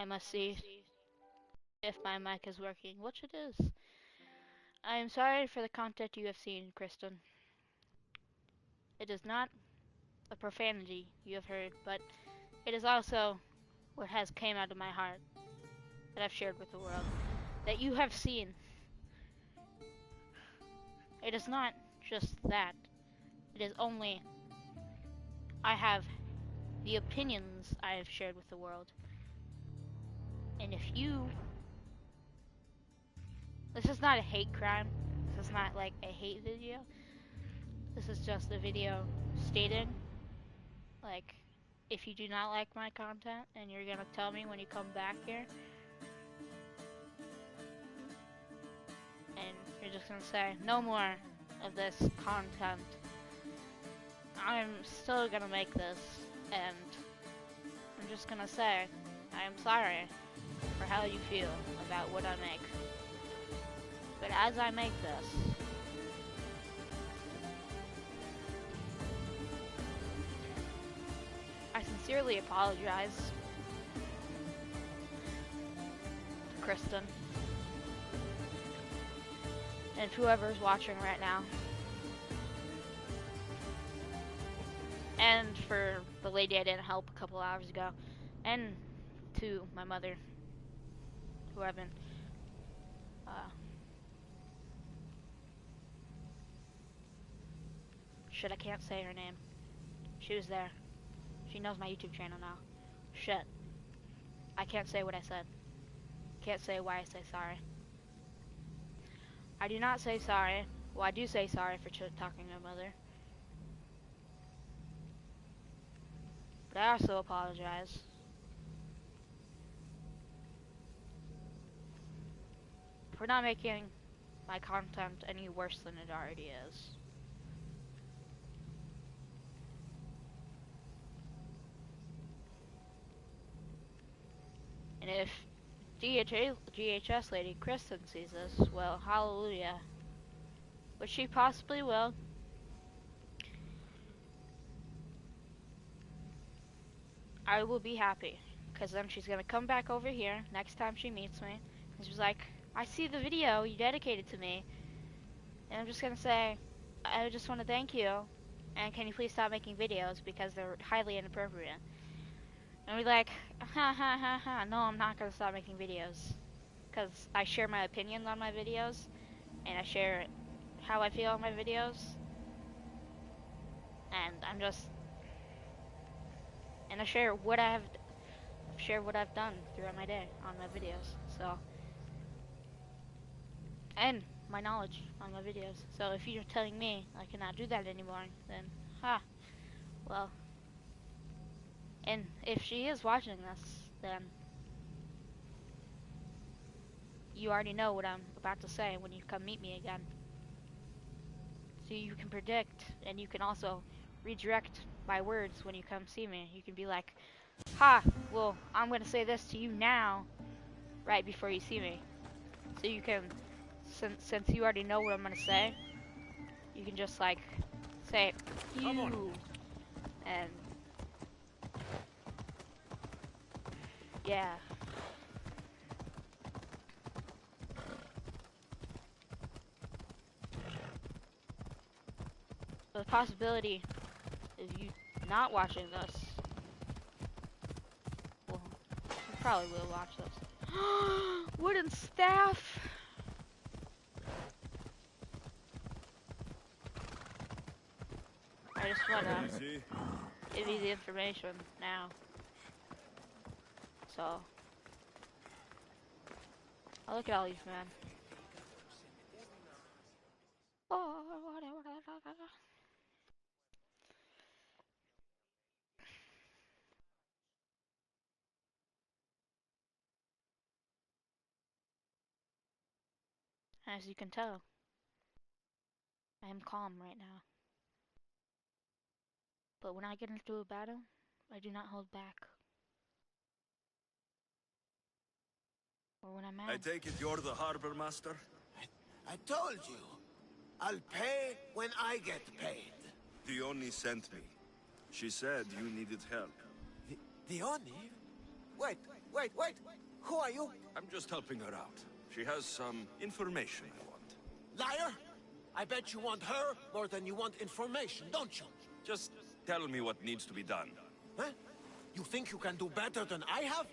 I must see if my mic is working, which it is. I am sorry for the content you have seen, Kristen. It is not a profanity you have heard, but it is also what has came out of my heart that I've shared with the world, that you have seen. It is not just that. It is only I have the opinions I have shared with the world. And if you... This is not a hate crime. This is not like a hate video. This is just a video stating, like, if you do not like my content and you're gonna tell me when you come back here, and you're just gonna say, no more of this content, I'm still gonna make this, and I'm just gonna say, I am sorry for how you feel about what I make. But as I make this, I sincerely apologize to Kristen and whoever's watching right now, and for the lady I didn't help a couple hours ago, and to my mother, who I've been shit, I can't say her name. She was there. She knows my YouTube channel now. Shit. I can't say what I said. Can't say why I say sorry. I do not say sorry. Well, I do say sorry for talking to my mother. But I also apologize for not making my content any worse than it already is. And if DHS lady Kristen sees this, well, hallelujah. But she possibly will. I will be happy, because then she's gonna come back over here next time she meets me, and she's like, I see the video you dedicated to me, and I'm just gonna say, I just want to thank you, and can you please stop making videos because they're highly inappropriate. And we're like, ha ha ha ha, no, I'm not gonna stop making videos, because I share my opinions on my videos, and I share how I feel on my videos, and I share what I've done throughout my day on my videos, so, and my knowledge on my videos. So if you're telling me I cannot do that anymore, then, well, and if she is watching this, then you already know what I'm about to say when you come meet me again. So you can predict, and you can also redirect my words when you come see me. You can be like, well, I'm gonna say this to you now, right before you see me. So you can, since you already know what I'm gonna say, you can just like, say, you, and, yeah. The possibility of you not watching this, well, you probably will watch this. Wooden staff! I just wanna give you the information now. So, I'll look at all these, man. Oh, whatever. As you can tell, I am calm right now. But when I get into a battle, I do not hold back. Or when I'm mad. I take it you're the harbor master? I told you. I'll pay when I get paid. Dione sent me. She said you needed help. Dione? Wait, Wait. Who are you? I'm just helping her out. She has some information I want. Liar! I bet you want her more than you want information, don't you? Just tell me what needs to be done. Huh? You think you can do better than I have?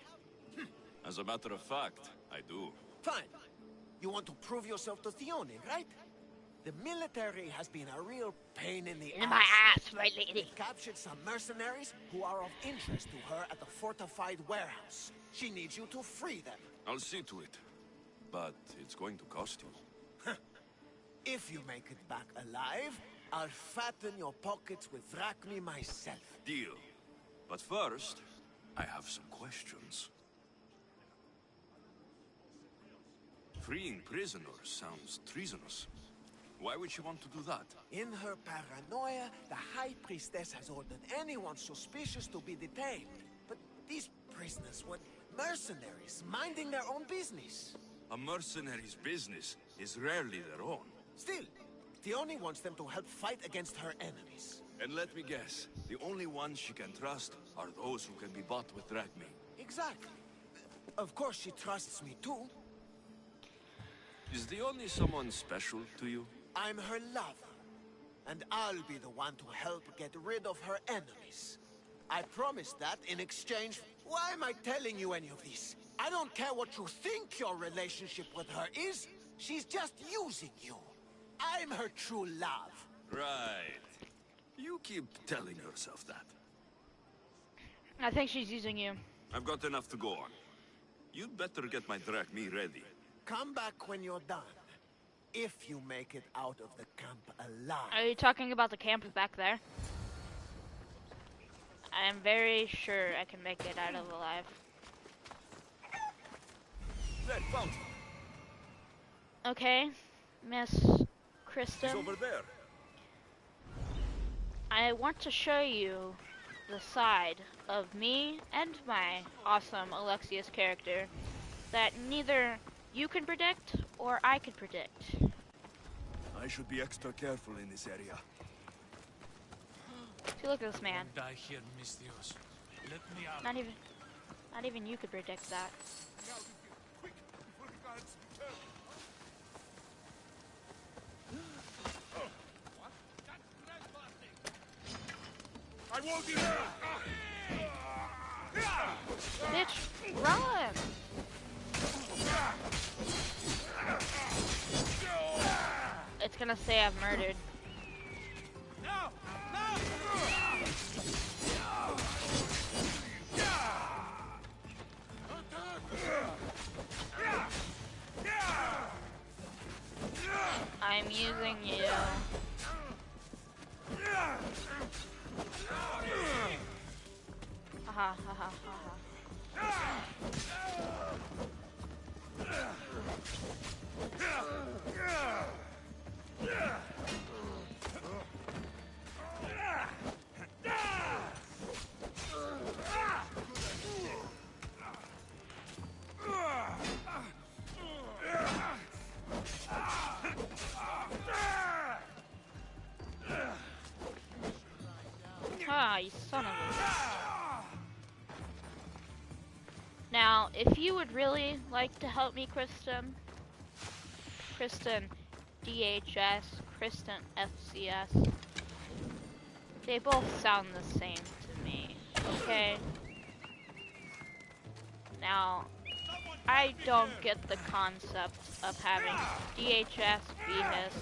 As a matter of fact, I do. Fine. You want to prove yourself to Theone, right? The military has been a real pain in the In my ass, right, lady. They captured some mercenaries who are of interest to her at the fortified warehouse. She needs you to free them. I'll see to it. But it's going to cost you. If you make it back alive, I'll fatten your pockets with drachmi myself. Deal. But first, I have some questions. Freeing prisoners sounds treasonous. Why would she want to do that? In her paranoia, the High Priestess has ordered anyone suspicious to be detained. But these prisoners were mercenaries, minding their own business. A mercenary's business is rarely their own. Still, Theone wants them to help fight against her enemies. And let me guess, the only ones she can trust are those who can be bought with drachmi. Exactly. Of course she trusts me too. Is the only someone special to you? I'm her lover. And I'll be the one to help get rid of her enemies. I promise that in exchange. Why am I telling you any of this? I don't care what you think your relationship with her is. She's just using you. I'm her true love. Right. You keep telling yourself that. I think she's using you. I've got enough to go on. You'd better get my drachmi ready. Come back when you're done. If you make it out of the camp alive. Are you talking about the camp back there? I am very sure I can make it out of alive. There, found. Okay, Miss Kristen. He's over there. I want to show you the side of me and my awesome Alexius character that neither you can predict or I can predict. I should be extra careful in this area. See, look at this man. Die here, Mistios. Let me out. Not even you could predict that. Quick, before the guards return. I won't be Bitch, run! It's gonna say I've murdered. I'm using you. Haha, haha, haha. Ah, you son of a... Now, if you would really like to help me, Kristen, DHS, Kristen FCS, they both sound the same to me, okay? Now, I don't get the concept of having DHS be his.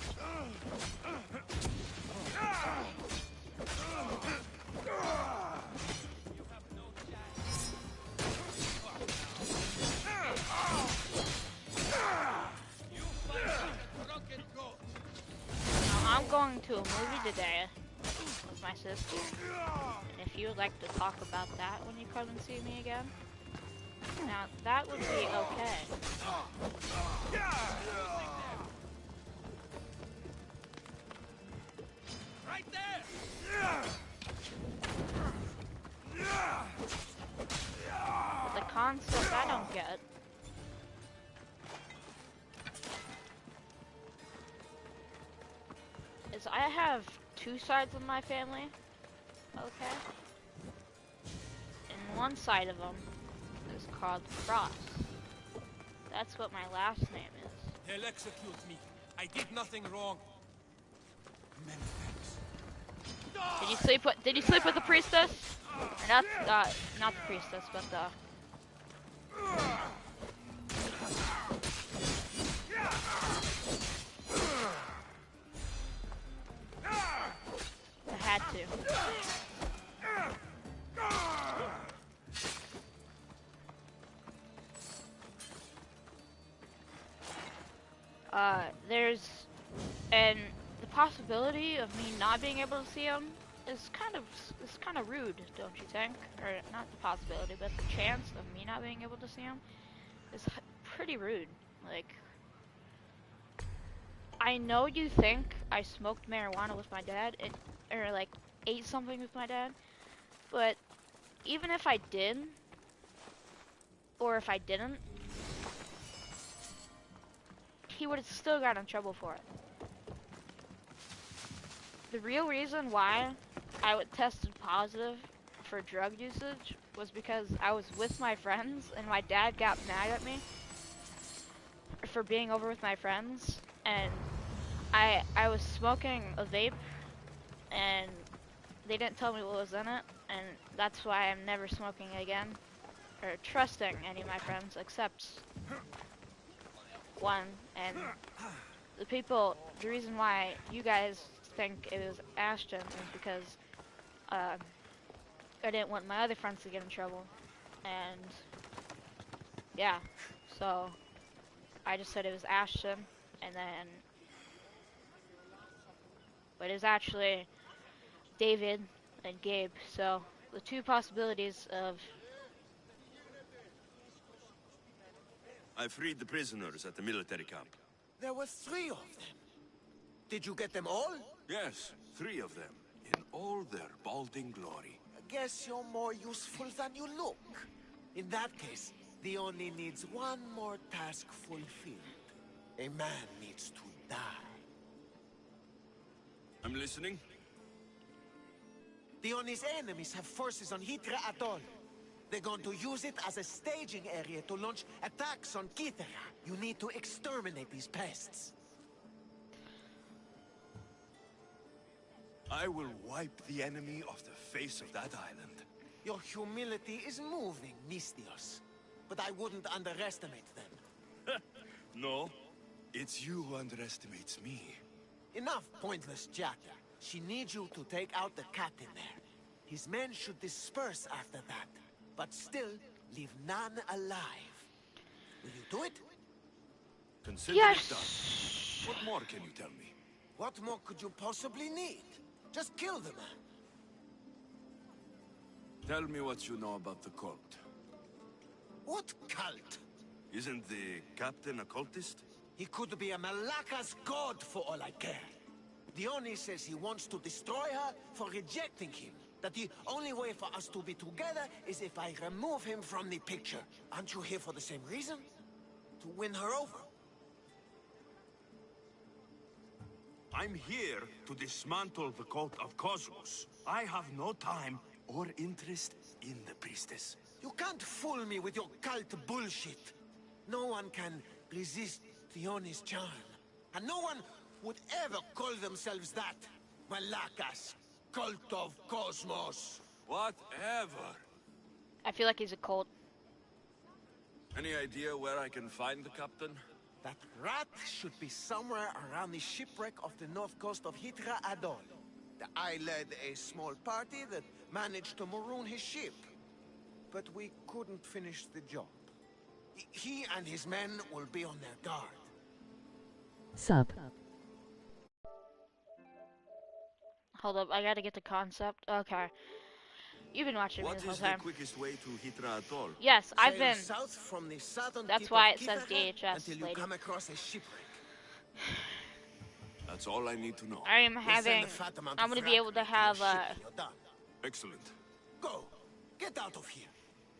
Now, I'm going to a movie today with my sister, and if you would like to talk about that when you come and see me again, now that would be okay. Right there! But the concept I don't get is I have two sides of my family, okay? And one side of them is called Frost. That's what my last name is. They'll execute me. I did nothing wrong. Many thanks. Did you sleep with the priestess? Or not the priestess, but I had to. There's, and the possibility of me not being able to see him is kind of rude, don't you think? Or not the possibility, but the chance of me not being able to see him is pretty rude. Like, I know you think I smoked marijuana with my dad, or like ate something with my dad, but even if I did, or if I didn't, he would have still got in trouble for it. The real reason why I tested positive for drug usage was because I was with my friends and my dad got mad at me for being over with my friends, and I was smoking a vape and they didn't tell me what was in it, and that's why I'm never smoking again or trusting any of my friends except one. And the reason why you guys think it was Ashton is because I didn't want my other friends to get in trouble, and yeah, so I just said it was Ashton, and then, but it's actually David and Gabe. So the two possibilities of I freed the prisoners at the military camp. There were 3 of them. Did you get them all? Yes, 3 of them, in all their balding glory. I guess you're more useful than you look. In that case, the only needs one more task fulfilled. A man needs to die. I'm listening. Dion's enemies have forces on Hydra Atoll. They're going to use it as a staging area to launch attacks on Kythera. You need to exterminate these pests. I will wipe the enemy off the face of that island. Your humility is moving, Mistios. But I wouldn't underestimate them. No, it's you who underestimates me. Enough pointless chatter. She needs you to take out the captain there. His men should disperse after that, but still leave none alive. Will you do it? Consider yes. it done. What more can you tell me? What more could you possibly need? Just kill the man. Tell me what you know about the cult. What cult? Isn't the captain a cultist? He could be a Malaka's god for all I care. Dione says he wants to destroy her for rejecting him. That the only way for us to be together is if I remove him from the picture. Aren't you here for the same reason? To win her over? I'm here to dismantle the cult of Cosmos. I have no time or interest in the priestess. You can't fool me with your cult bullshit. No one can resist Dione's charm. And no one would ever call themselves that. Malakas, cult of Cosmos. Whatever. I feel like he's a cult. Any idea where I can find the captain? That rat should be somewhere around the shipwreck of the north coast of Hydra Atoll. I led a small party that managed to maroon his ship. But we couldn't finish the job. He and his men will be on their guard. Sub. Hold up, I gotta get the concept. Okay. You've been watching me What this whole is the time. quickest way to Hydra Atoll? Yes, I've Sail been. south from the southern That's tip why of it says Kythera DHS, until you lady. come across a shipwreck. That's all I need to know. I am We'll send having. a fat amount I'm of gonna be able to fragments to have. your ship when you're done. Excellent. Go. Get out of here.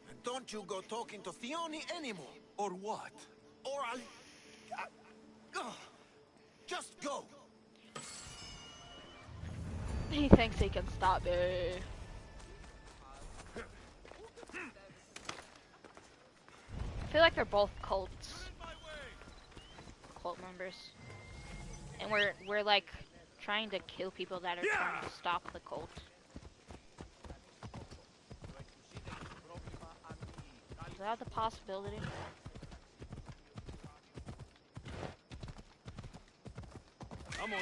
And don't you go talking to Thione anymore. Or what? Or I'll... Just go. He thinks he can stop me. I feel like they're both cult members, and we're like trying to kill people that are trying to stop the cult. Is that the possibility? Come on.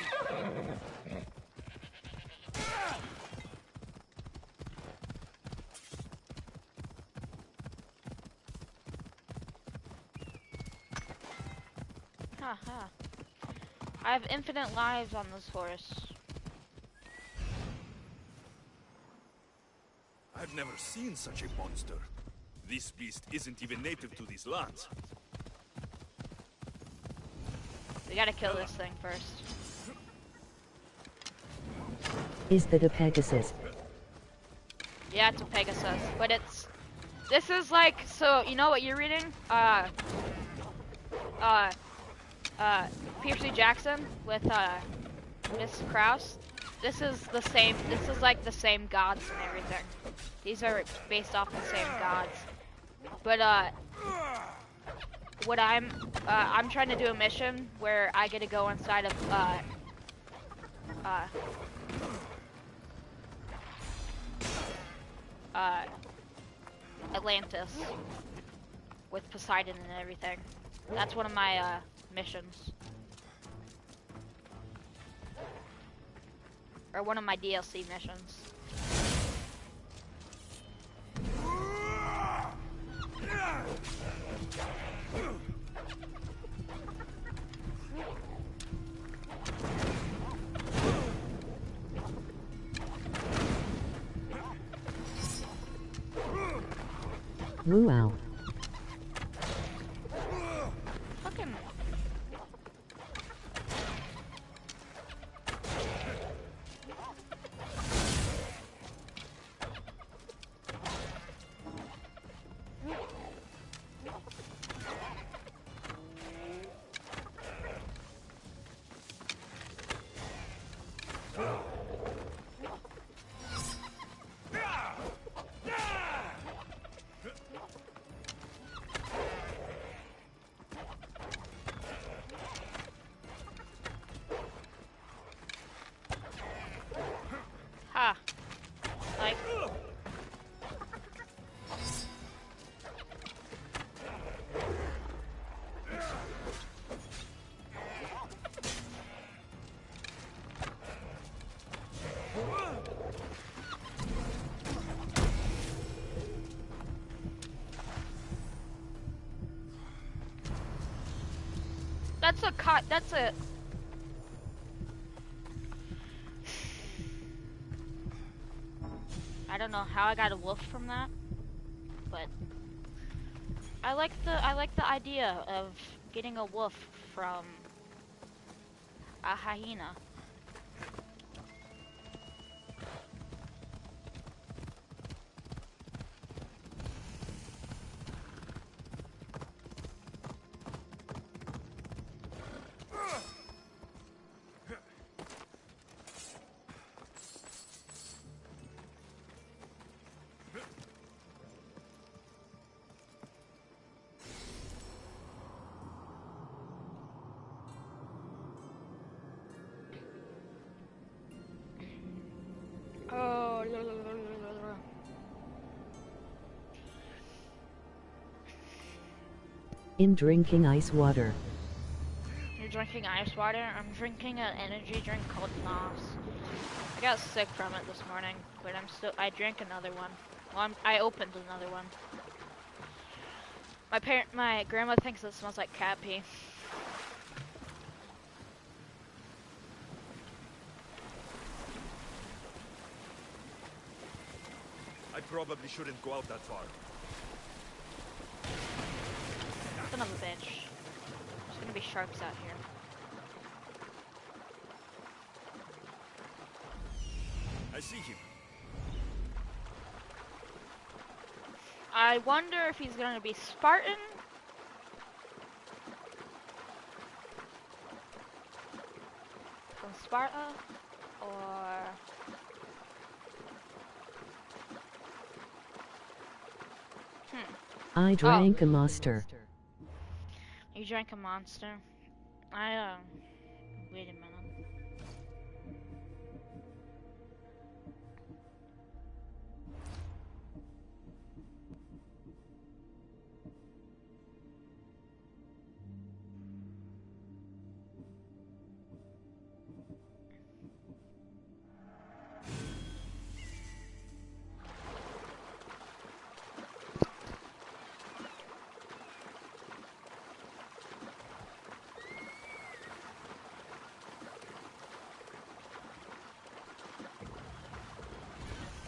Haha. I have infinite lives on this horse. I've never seen such a monster. This beast isn't even native to these lands. We gotta kill this thing first. Is that a Pegasus? Yeah, it's a Pegasus, but this is like, so, you know what you're reading? Percy Jackson with, Miss Krause. This is like the same gods and everything. These are based off the same gods. But, what I'm trying to do a mission where I get to go inside of, Atlantis with Poseidon and everything. That's one of my missions, or one of my DLC missions. Wow. Fucking. Ha. Like. That's a I don't know how I got a wolf from that, but I like the idea of getting a wolf from a hyena. Oh, In drinking ice water. you're drinking ice water? I'm drinking an energy drink called Nos. I got sick from it this morning, but I drank another one. Well, I opened another one. My grandma thinks it smells like cat pee. I probably shouldn't go out that far. Son of a bitch. There's gonna be sharks out here. I see him. I wonder if he's gonna be Spartan from Sparta, or I drank a monster. You drank a monster? Wait a minute.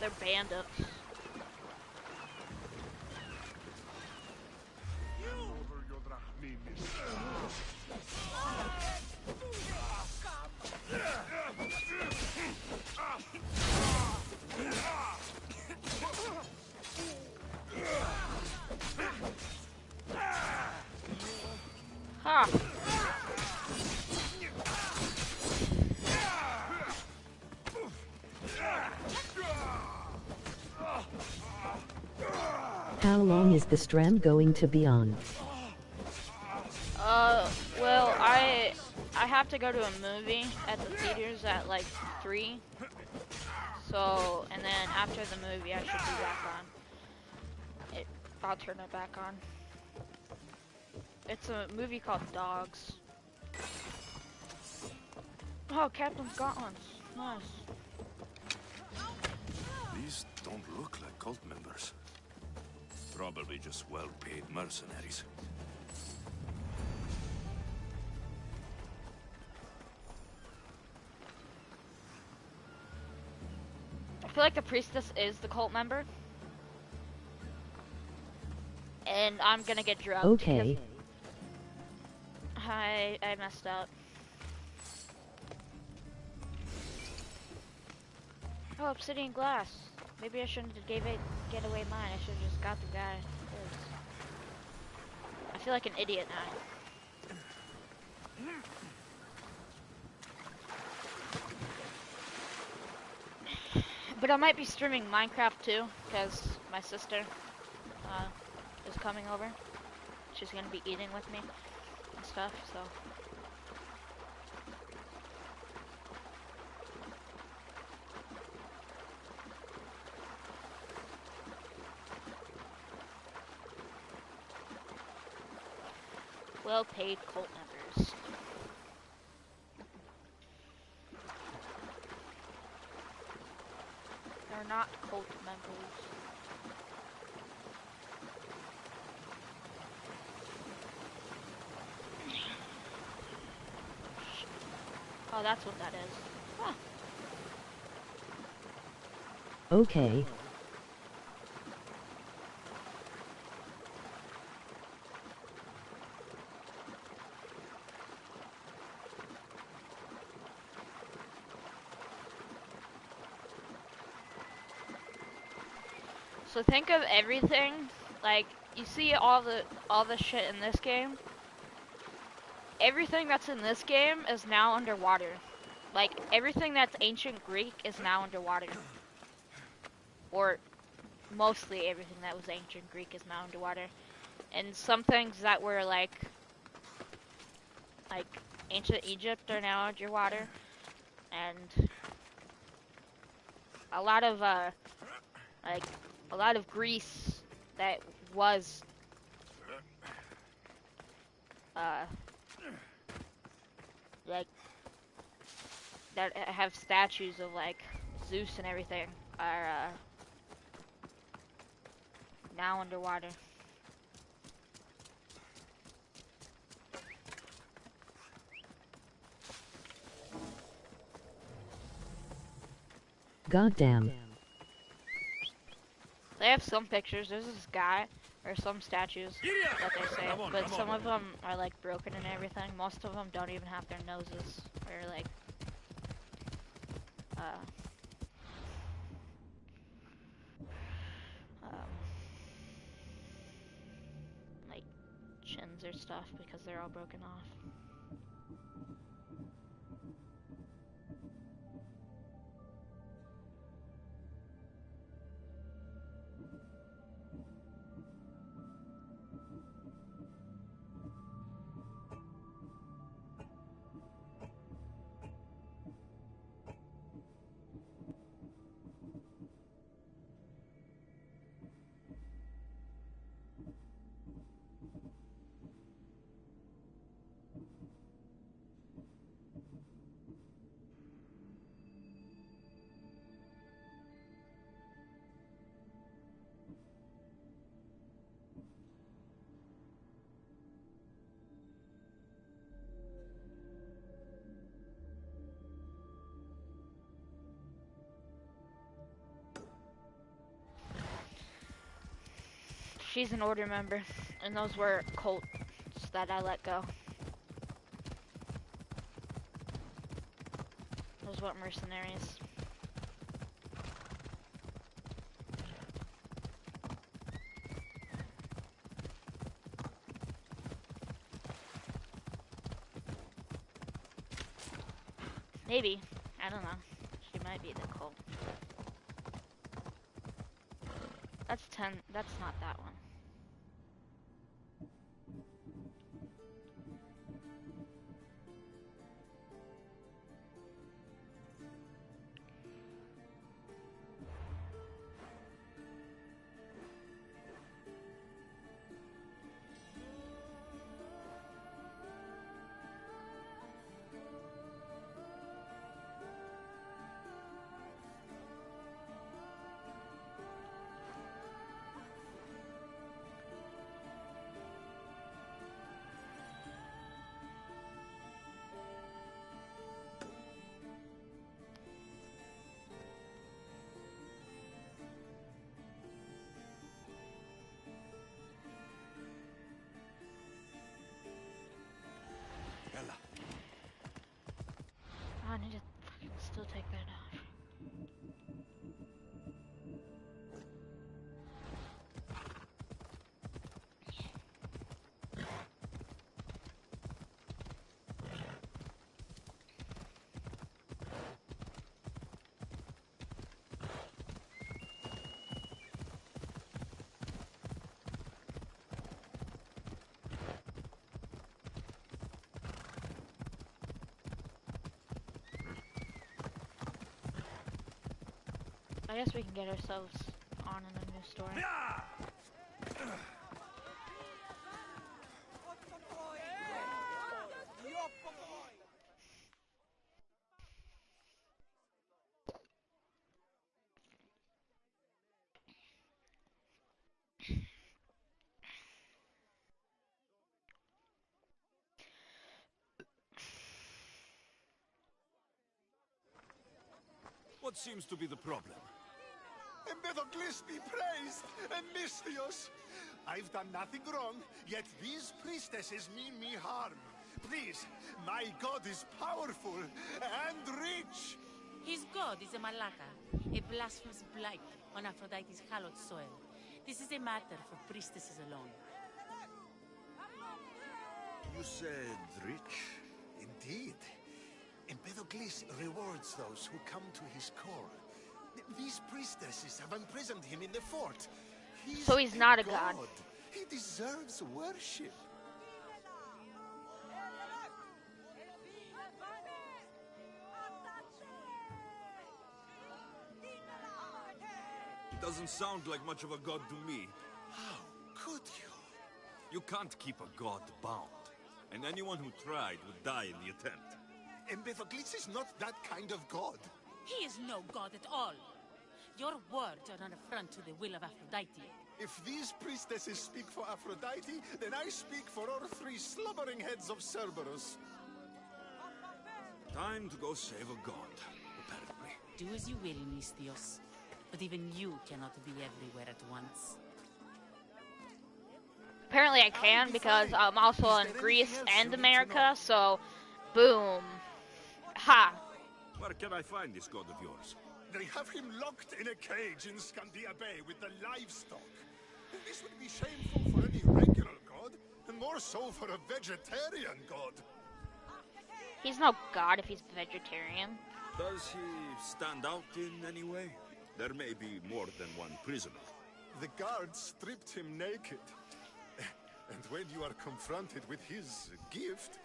They're bandits. Ha! How long is the stream going to be on? Well, I have to go to a movie at the theaters at like 3. So, and then after the movie, I should be back on. I'll turn it back on. It's a movie called Dogs. Oh, Captain's Gauntlets. Nice. These don't look like cult members. Probably just well-paid mercenaries. I feel like the priestess is the cult member. And I'm gonna get drugged. Okay. I messed up. Oh, obsidian glass. Maybe I shouldn't have get away mine. I should have just got the guy. I feel like an idiot now. But I might be streaming Minecraft too, because my sister is coming over. She's gonna be eating with me and stuff, so. Well-paid cult members. They're not cult members. Oh, that's what that is. Huh. Okay. So think of everything, like, you see all the shit in this game. Everything that's in this game is now underwater. Like, everything that's ancient Greek is now underwater. Or, mostly everything that was ancient Greek is now underwater. And some things that were, like ancient Egypt are now underwater. And a lot of, a lot of Greece that was, like, that have statues of, like, Zeus and everything are, now underwater. Goddamn. They have some pictures. There's this guy, or some statues that they say, but some of them are like broken and everything. Most of them don't even have their noses, or like, like chins or stuff because they're all broken off. She's an order member, and those were cults that I let go. Those weren't mercenaries. Maybe. I don't know. She might be the cult. That's 10. That's not that one. Oh, I need to fucking still take that off. I guess we can get ourselves on in a new story. What seems to be the problem? Badluck002's be praised, and Mystios. I've done nothing wrong, yet these priestesses mean me harm. Please, my god is powerful and rich. His god is a malaka, a blasphemous blight on Aphrodite's hallowed soil. This is a matter for priestesses alone. You said rich? Indeed. And Badluck002's rewards those who come to his call. These priestesses have imprisoned him in the fort. So he's not a god. He deserves worship. He doesn't sound like much of a god to me. How could you? You can't keep a god bound. And anyone who tried would die in the attempt. And Badluck002 is not that kind of god. He is no god at all. Your words are an affront to the will of Aphrodite. If these priestesses speak for Aphrodite, then I speak for all three slubbering heads of Cerberus. Time to go save a god, apparently. Do as you will, Mystios. But even you cannot be everywhere at once. Apparently I can because I'm also in Greece and America, so boom. Ha! Where can I find this god of yours? They have him locked in a cage in Scandia Bay with the livestock. This would be shameful for any regular god, and more so for a vegetarian god. He's no god if he's vegetarian. Does he stand out in any way? There may be more than one prisoner. The guards stripped him naked. And when you are confronted with his gift,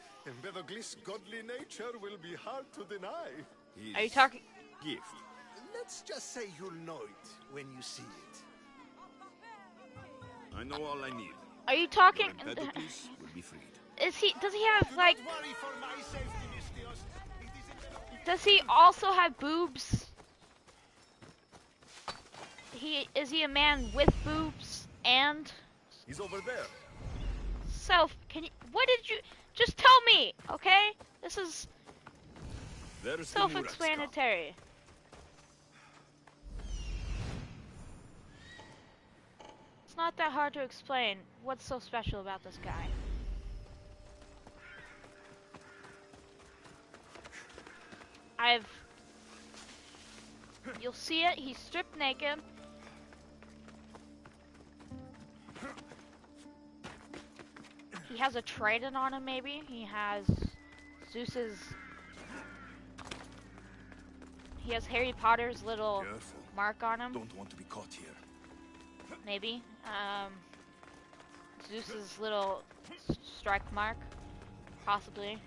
Badluck002's godly nature will be hard to deny. His Are you talking? gift. Let's just say you'll know it when you see it. I know all I need. Are you talking? Your Badluck002's will be freed. Is he? Does he have like? Don't worry for my safety, Mystios. It is in Badluck002's Does he also have boobs? Is he a man with boobs and? He's over there. Can you? What did you? Just tell me, okay? This is There's the Murex camp. It's not that hard to explain what's so special about this guy. You'll see it, he's stripped naked. He has a trident on him, maybe. He has Zeus's... He has Harry Potter's little Careful. mark on him. Don't want to be caught here. Maybe. Zeus's little strike mark. Possibly.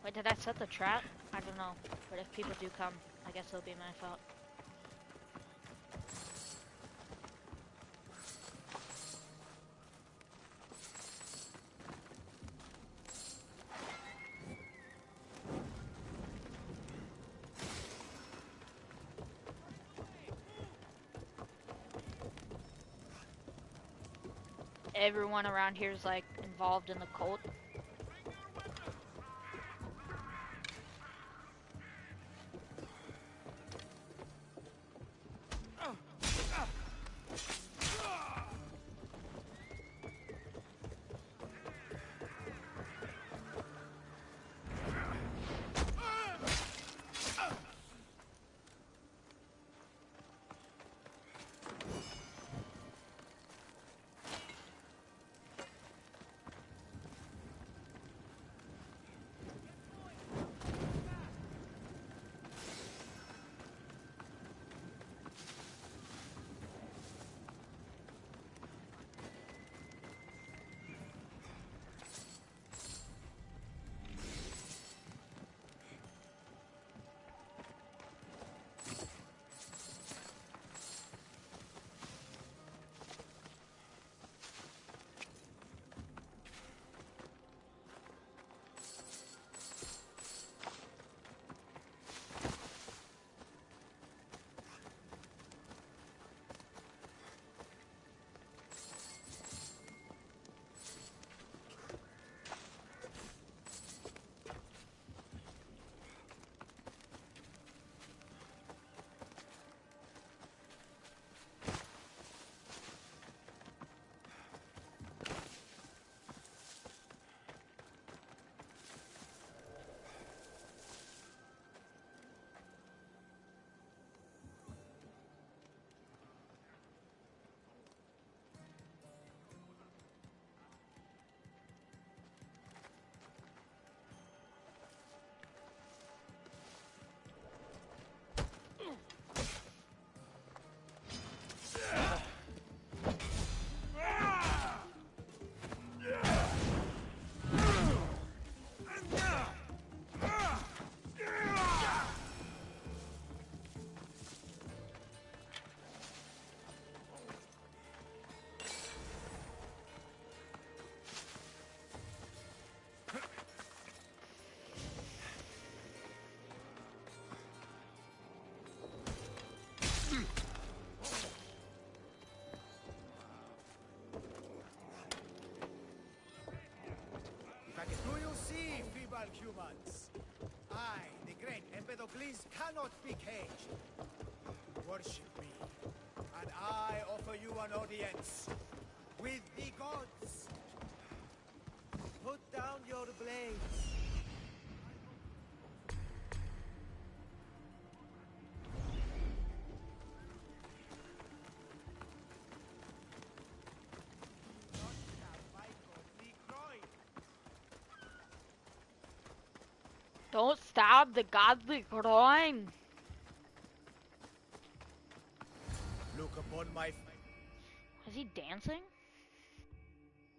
Wait, did I set the trap? I don't know. But if people do come, I guess it'll be my fault. Everyone around here is like involved in the cult. Do you see, feeble humans? I, the great Empedocles, cannot be caged. Worship me, and I offer you an audience with the gods. Put down your blades. Not have my Don't stab the godly groin. Look upon my... Is he dancing?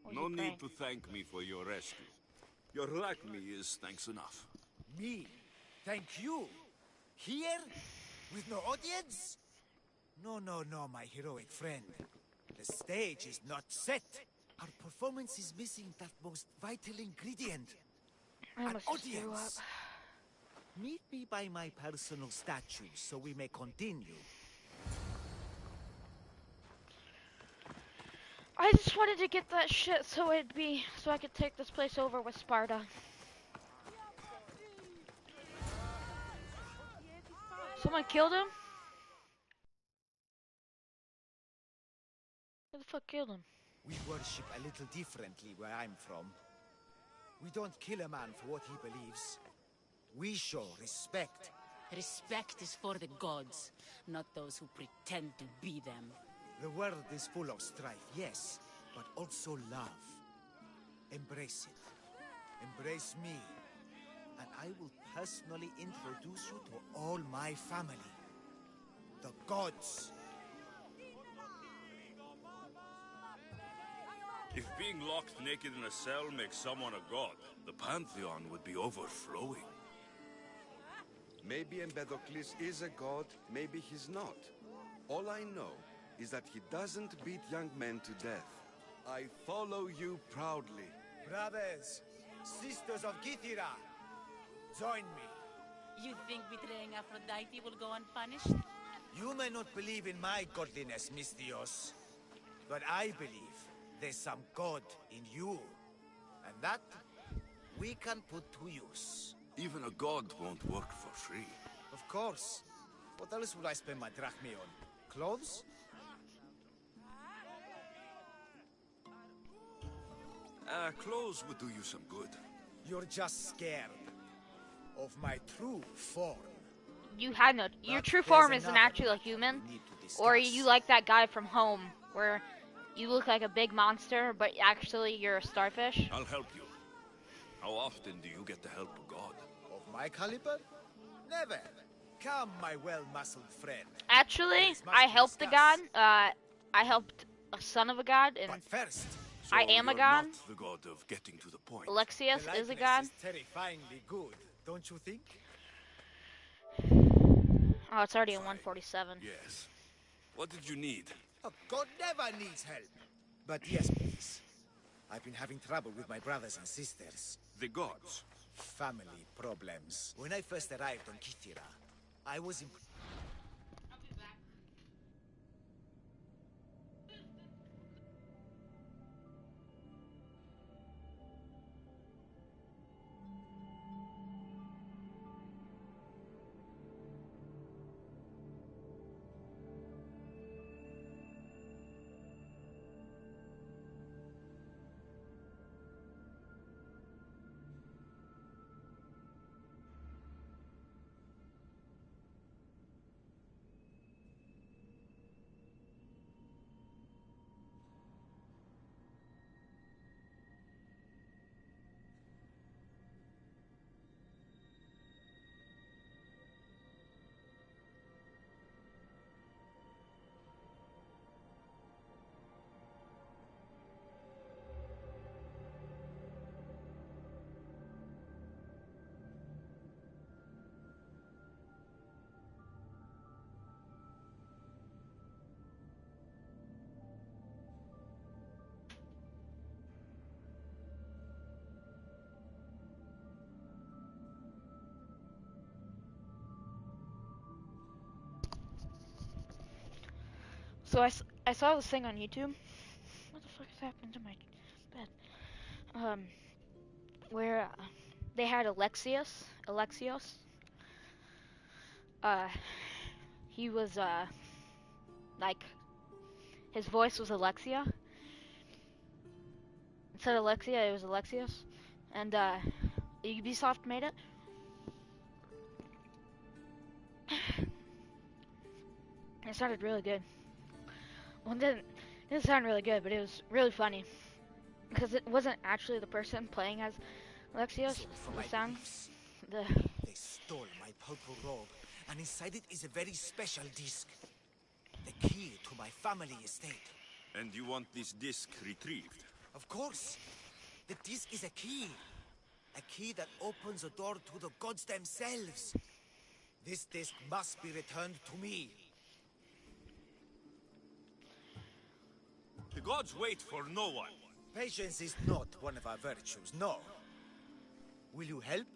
Or is No he need praying? to thank me for your rescue. Your lack me is thanks enough. Me? Thank you? Here? With no audience? No, my heroic friend. The stage is not set. Our performance is missing that most vital ingredient. I An almost just threw up. audience. Meet me by my personal statue so we may continue. I just wanted to get that shit so I could take this place over with Sparta. Someone killed him? Who the fuck killed him? We worship a little differently where I'm from. We don't kill a man for what he believes. We show respect. Respect is for the gods, not those who pretend to be them. The world is full of strife, yes, but also love. Embrace it. Embrace me. And I will personally introduce you to all my family. The gods. If being locked naked in a cell makes someone a god, the Pantheon would be overflowing. Maybe Empedocles is a god, maybe he's not. All I know is that he doesn't beat young men to death. I follow you proudly. Brothers, sisters of Gythira, join me. You think betraying Aphrodite will go unpunished? You may not believe in my godliness, Misthios, but I believe there's some god in you. And that we can put to use. Even a god won't work for free. Of course. What else would I spend my drachmae on? Clothes? Clothes would do you some good. You're just scared of my true form. You had no. Your But true there's form isn't another actually a matter human, we need to or discuss. you like that guy from Home, where you look like a big monster, but actually you're a starfish. I'll help you. How often do you get the help of God? Of my caliber? Never. Come, my well-muscled friend. Actually, This must I be helped a god. discussed. I helped a son of a god, and But first, So I am a you're god. not the god of getting to the point. Alexius the is a likeness god. is terrifyingly good, don't you think? Oh, it's already a Fine. 147. Yes. What did you need? A god never needs help. But yes, please. I've been having trouble with my brothers and sisters. The gods. Family problems. When I first arrived on Kythera, I was in... So I saw this thing on YouTube. What the fuck has happened to my bed? Where they had Alexios. He was like his voice was Alexia. Instead of Alexia, it was Alexios, and Ubisoft made it. It sounded really good. Well, it didn't sound really good, but it was really funny. Because it wasn't actually the person playing as Alexios, So for the my sound. beliefs, The They stole my purple robe, and inside it is a very special disc. The key to my family estate. And you want this disc retrieved? Of course. The disc is a key. A key that opens a door to the gods themselves. This disc must be returned to me. The gods wait for no one. Patience is not one of our virtues, no. Will you help?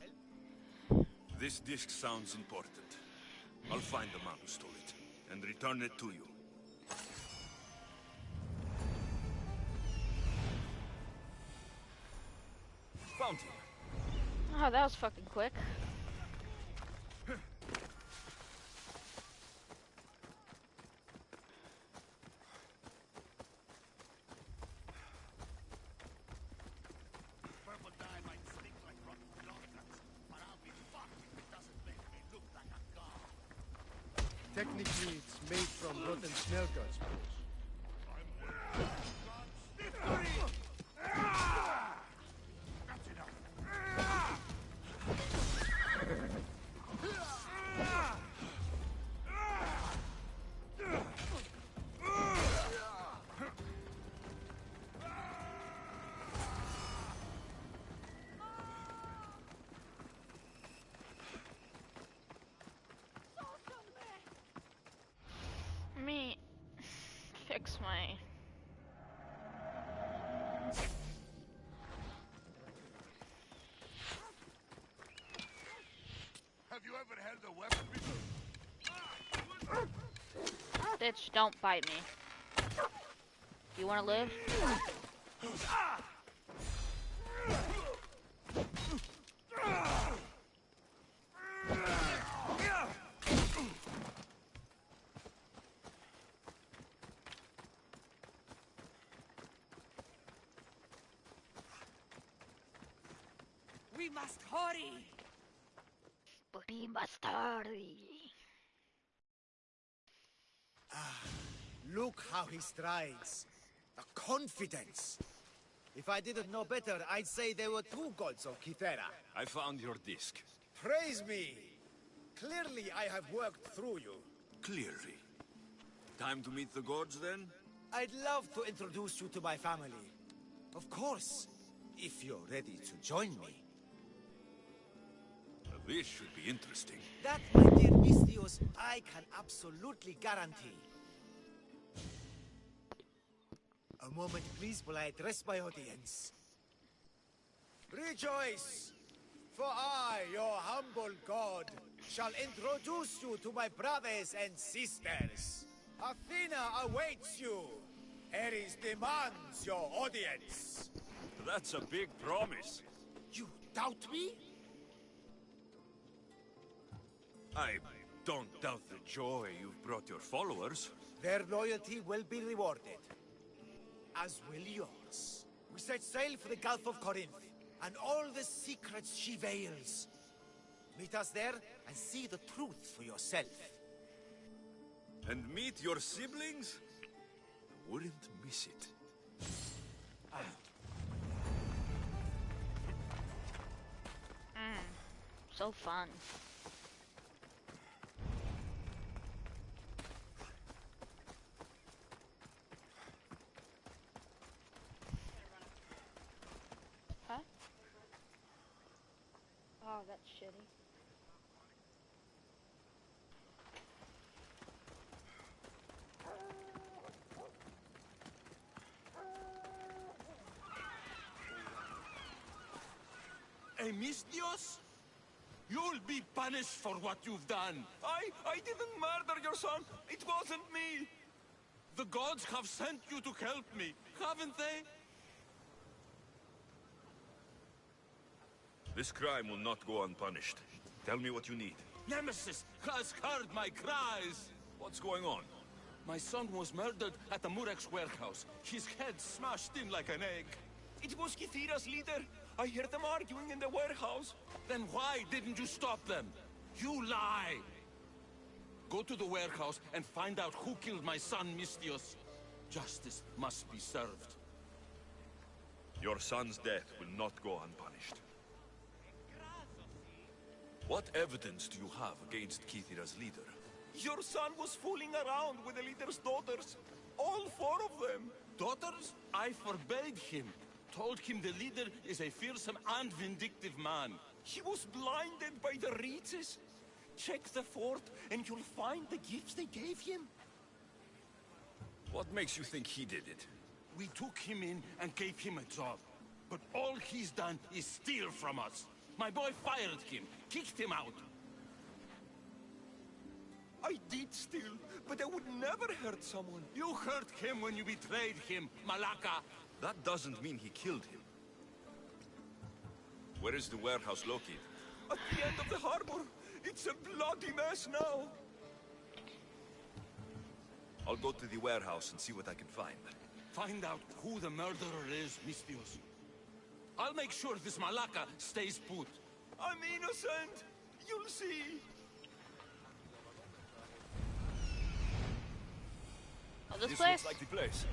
This disc sounds important. I'll find the man who stole it, and return it to you. Found him. Oh, that was fucking quick. Purple dye might stink like rotten nonsense, but I'll be fucked if it doesn't make me look like a god. Technically, it's made from rotten snail guts. That's enough. Me fix my. Have you ever held a weapon before? Bitch, don't bite me. You wanna live? We must hurry. We must hurry. Look how he strides. The confidence. If I didn't know better, I'd say there were two gods of Kythera. I found your disc. Praise me! Clearly I have worked through you. Clearly. Time to meet the gods, then? I'd love to introduce you to my family. Of course, if you're ready to join me. This should be interesting. That, my dear Mistios, I can absolutely guarantee. A moment, please, while I address my audience. Rejoice! For I, your humble god, shall introduce you to my brothers and sisters. Athena awaits you. Ares demands your audience. That's a big promise. You doubt me? I don't doubt the joy you've brought your followers. Their loyalty will be rewarded. As will yours. We set sail for the Gulf of Corinth, and all the secrets she veils. Meet us there, and see the truth for yourself. And meet your siblings? Wouldn't miss it. So fun. Huh? Oh, that's shitty. Mistios? You'll be punished for what you've done. I didn't murder your son. It wasn't me. The gods have sent you to help me, haven't they? This crime will not go unpunished. Tell me what you need. Nemesis has heard my cries. What's going on? My son was murdered at the Murex warehouse. His head smashed in like an egg. It was Kythera's leader. I heard them arguing in the warehouse. Then why didn't you stop them? You lie! Go to the warehouse and find out who killed my son, Mistios. Justice must be served. Your son's death will not go unpunished. What evidence do you have against Kithira's leader? Your son was fooling around with the leader's daughters. All 4 of them. Daughters? I forbade him. Told him the leader is a fearsome and vindictive man. He was blinded by the reaches. Check the fort and you'll find the gifts they gave him. What makes you think he did it? We took him in and gave him a job. But all he's done is steal from us. My boy fired him, kicked him out. I did steal, but I would never hurt someone. You hurt him when you betrayed him, Malaka. That doesn't mean he killed him. Where is the warehouse located? At the end of the harbor. It's a bloody mess now. I'll go to the warehouse and see what I can find. Find out who the murderer is, Mistios. I'll make sure this Malaka stays put. I'm innocent. You'll see. Oh, this This place? looks like the place.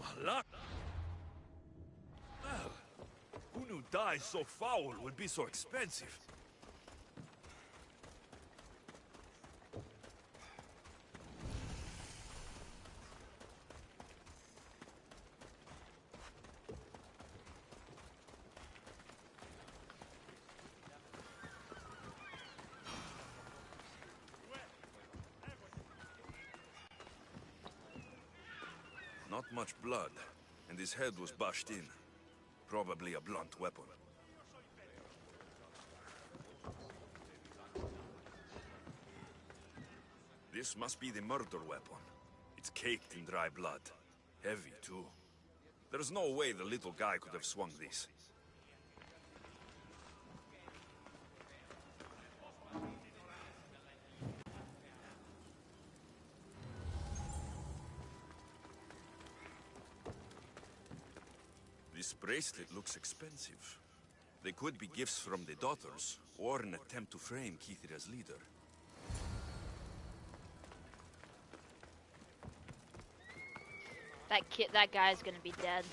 Malaka! Well, who knew dyes so foul would be so expensive? Not much blood, and his head was bashed in. Probably a blunt weapon. This must be the murder weapon. It's caked in dry blood. Heavy, too. There's no way the little guy could have swung this. This bracelet looks expensive. They could be gifts from the daughters, or an attempt to frame Kithira's leader. That guy's gonna be dead.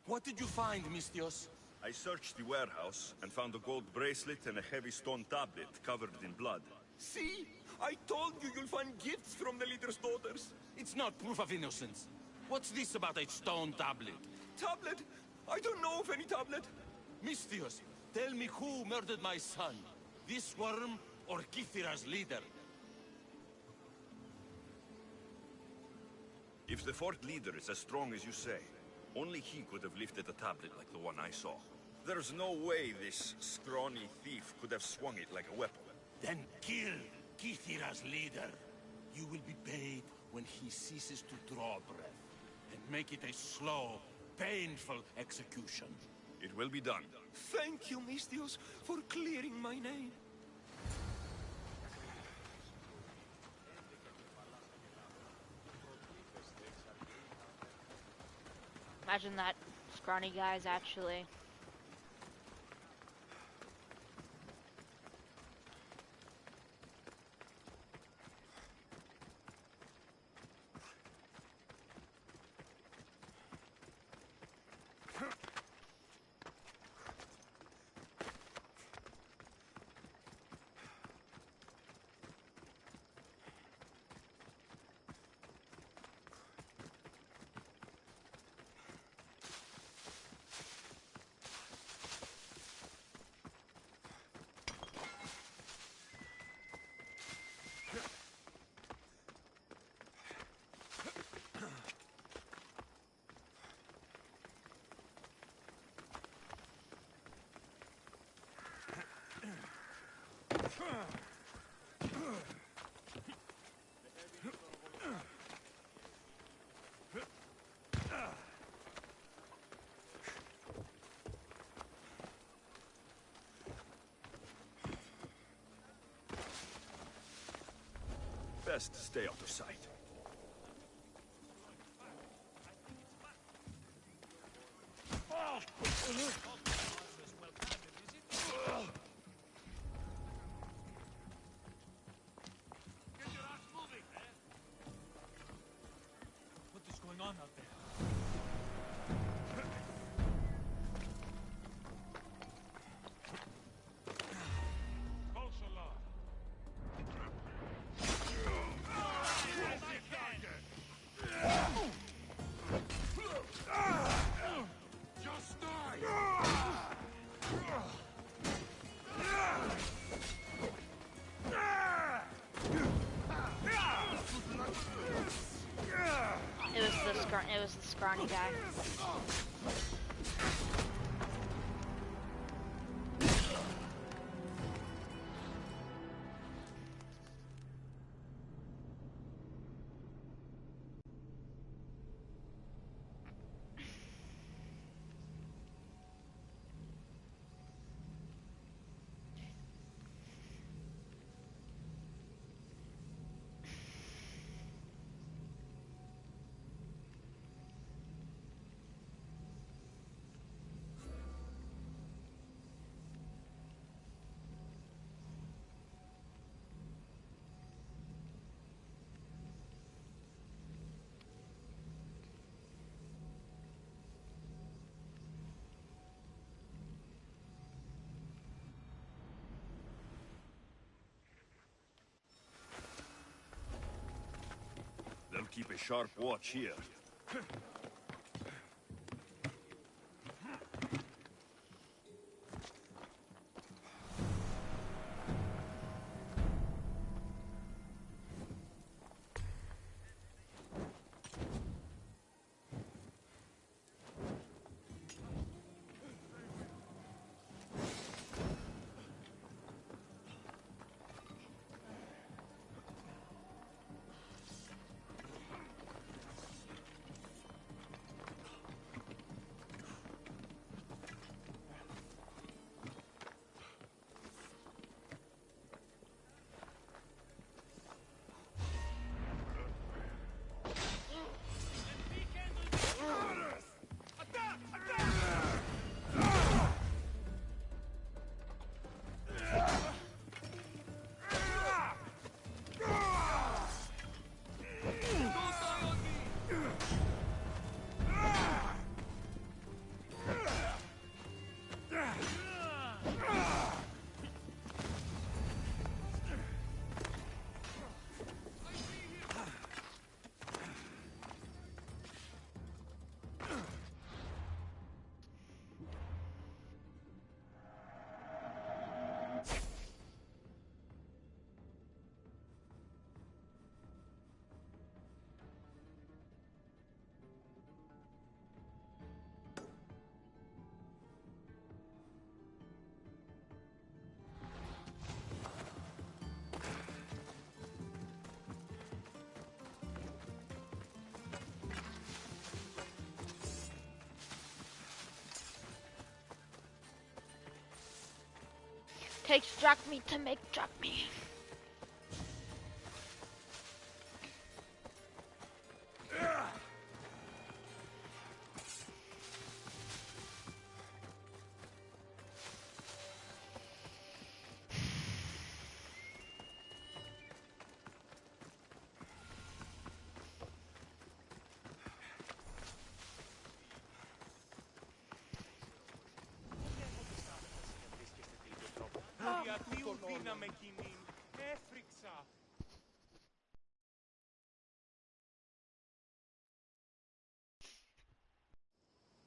What did you find, Mistios? I searched the warehouse and found a gold bracelet and a heavy stone tablet covered in blood. See? I told you you'll find gifts from the leader's daughters. It's not proof of innocence. What's this about a stone tablet? Tablet? I don't know of any tablet. Mistios, tell me who murdered my son. This worm or Kithira's leader? If the fort leader is as strong as you say, only he could have lifted a tablet like the one I saw. There's no way this scrawny thief could have swung it like a weapon. Then kill Kithira's leader. You will be paid when he ceases to draw breath. And make it a slow, painful execution. It will be done. Thank you, Mistios, for clearing my name. Imagine that scrawny guy's actually... Best stay out of sight. What is going on out there? It was the scrawny guy. They'll keep a sharp watch here. Takes drachmi to make drachmi.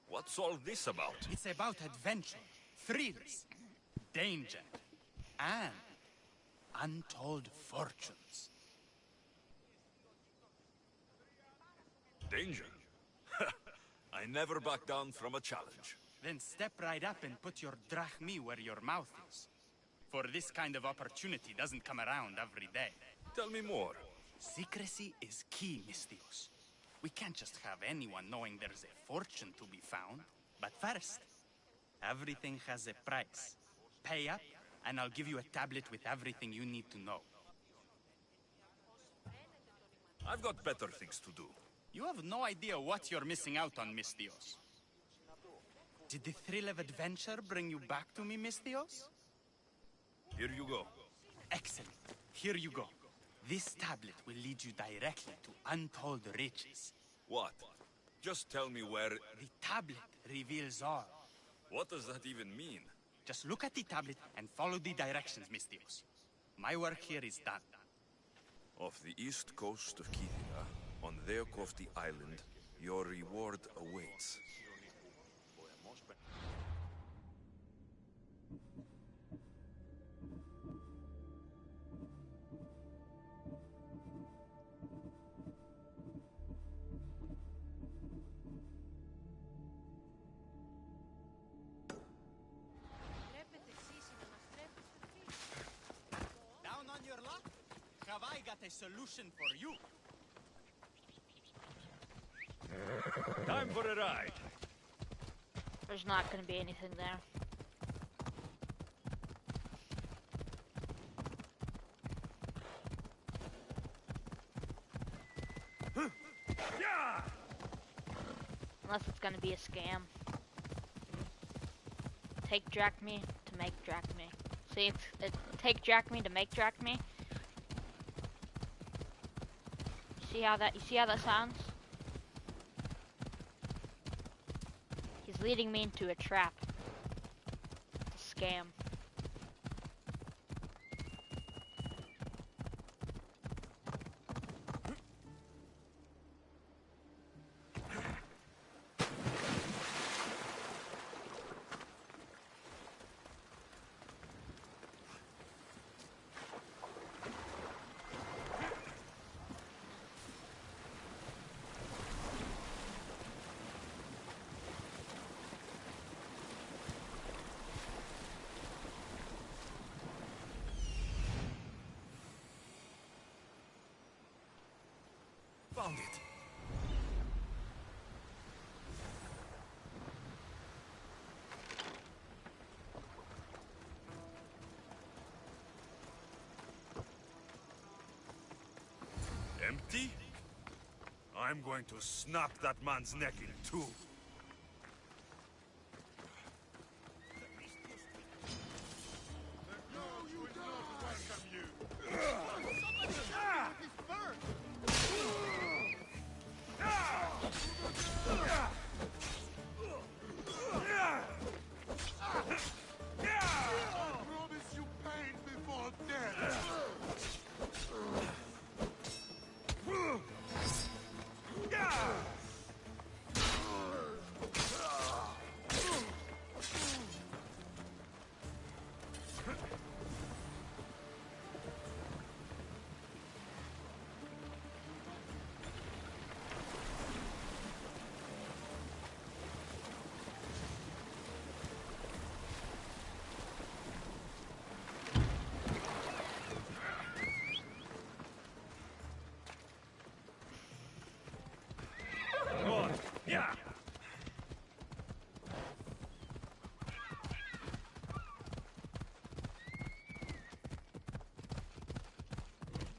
What's all this about? It's about adventure, thrills, danger, and untold fortunes. Danger? I never back down from a challenge. Then step right up and put your drachmi where your mouth is. For this kind of opportunity doesn't come around every day. Tell me more. Secrecy is key, Mistios. We can't just have anyone knowing there's a fortune to be found. But first, everything has a price. Pay up, and I'll give you a tablet with everything you need to know. I've got better things to do. You have no idea what you're missing out on, Mistios. Did the thrill of adventure bring you back to me, Mistios? Here you go. Excellent. Here you go. This tablet will lead you directly to untold riches. What? Just tell me where... The tablet reveals all. What does that even mean? Just look at the tablet and follow the directions, Mistios. My work here is done. Off the east coast of Kithia, on Theokofti Island, your reward awaits. Down on your luck? Have I got a solution for you? Time for a ride. There's not gonna be anything there. Unless it's gonna be a scam. Take drachme to make drachme. See, it's take drachme to make drachme. You see how that sounds? He's leading me into a trap. It's a scam. Found it. Empty? I'm going to snap that man's neck in two. Yeah.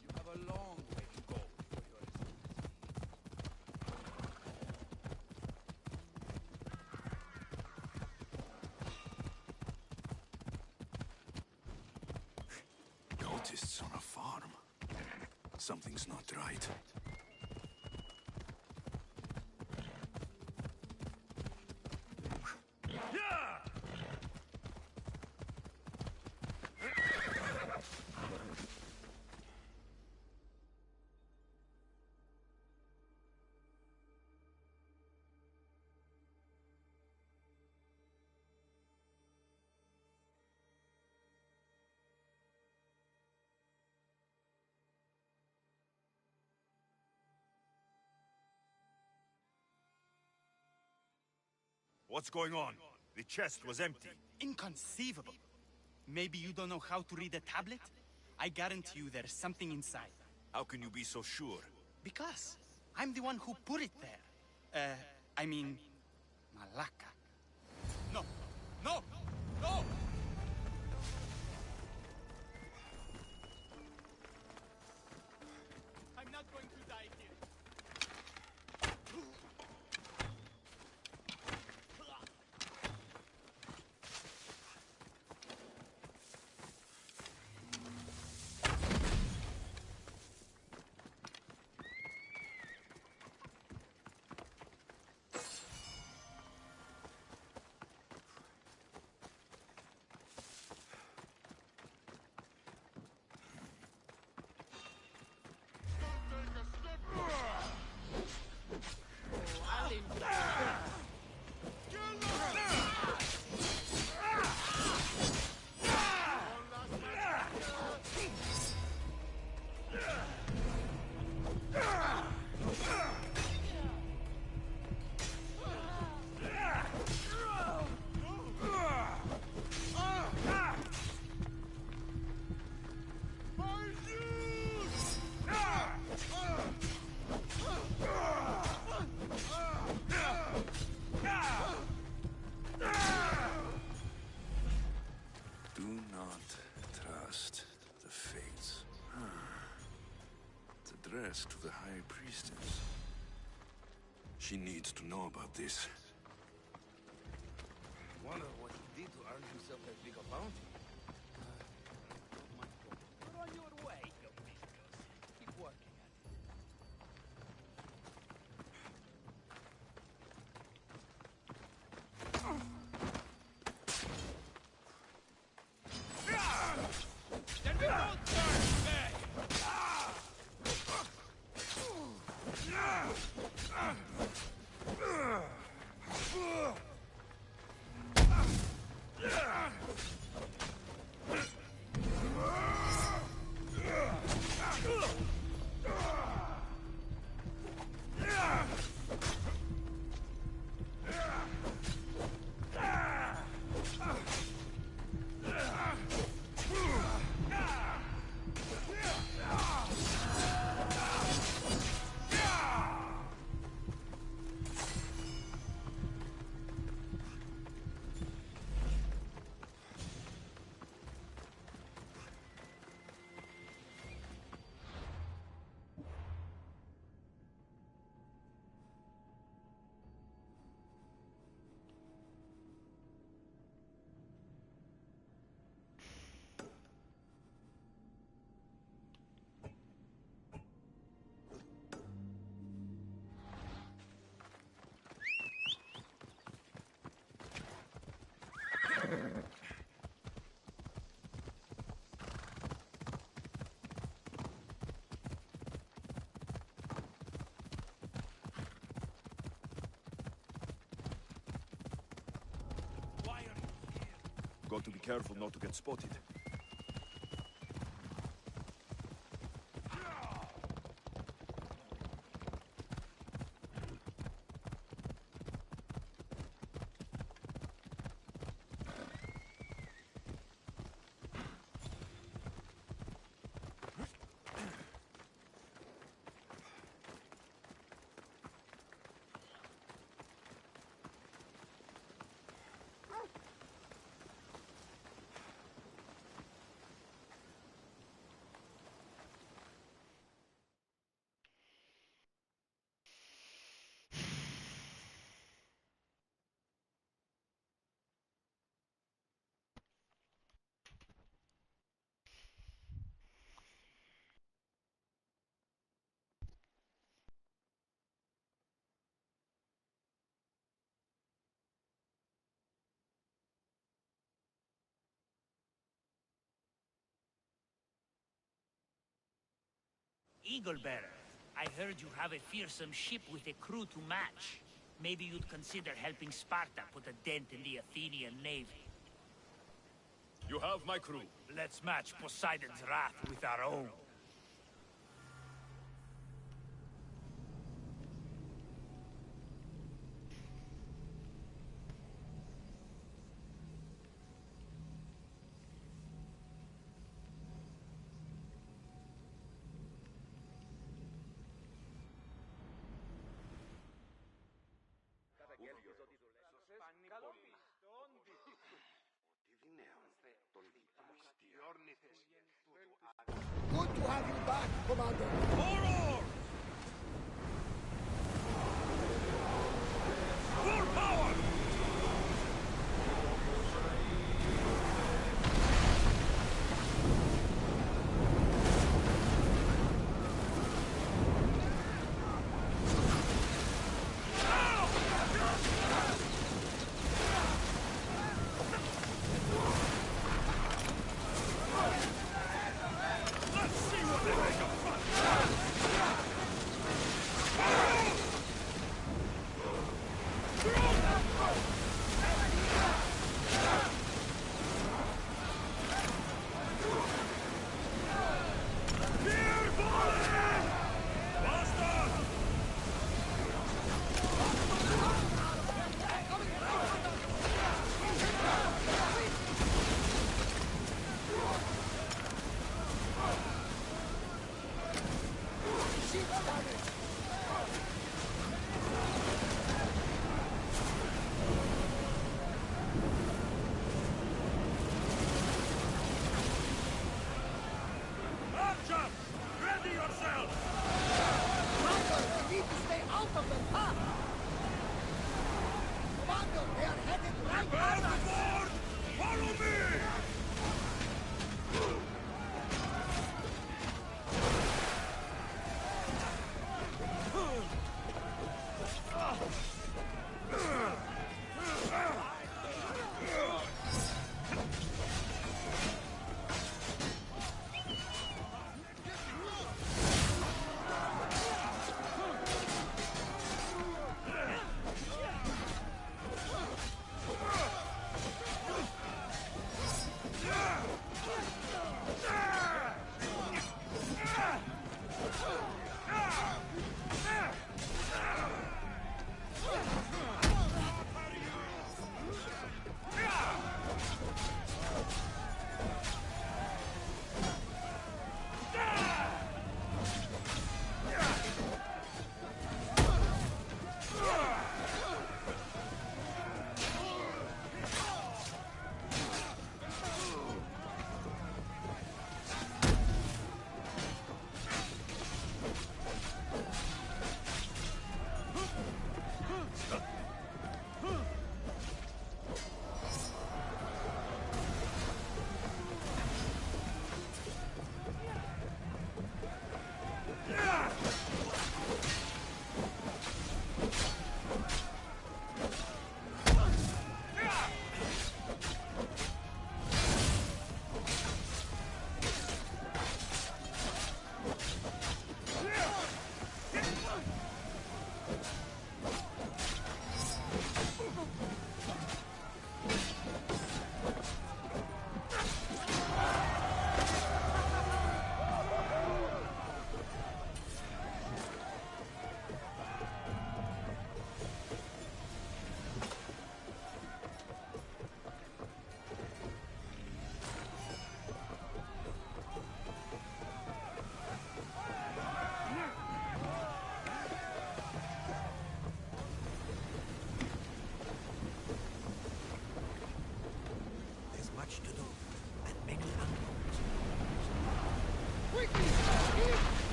You have a long way to go before you're Cultists on a farm. Something's not right. What's going on? The chest was empty. Inconceivable. Maybe you don't know how to read a tablet? I guarantee you there's something inside. How can you be so sure? Because I'm the one who put it there. I mean, Malaka. No! No! No! I'm not going to die here. task to the High Priestess. She needs to know about this. Wonder what he did to earn himself that big a bounty. You're on your way, young mistress. Keep working at it. Then we don't turn back! Got to be careful not to get spotted. Eaglebearer, I heard you have a fearsome ship with a crew to match. Maybe you'd consider helping Sparta put a dent in the Athenian navy. You have my crew. Let's match Poseidon's wrath with our own. Good to have you back, Commander. Horror! Full power! Let's see what they make of fun! Archers, ready yourselves!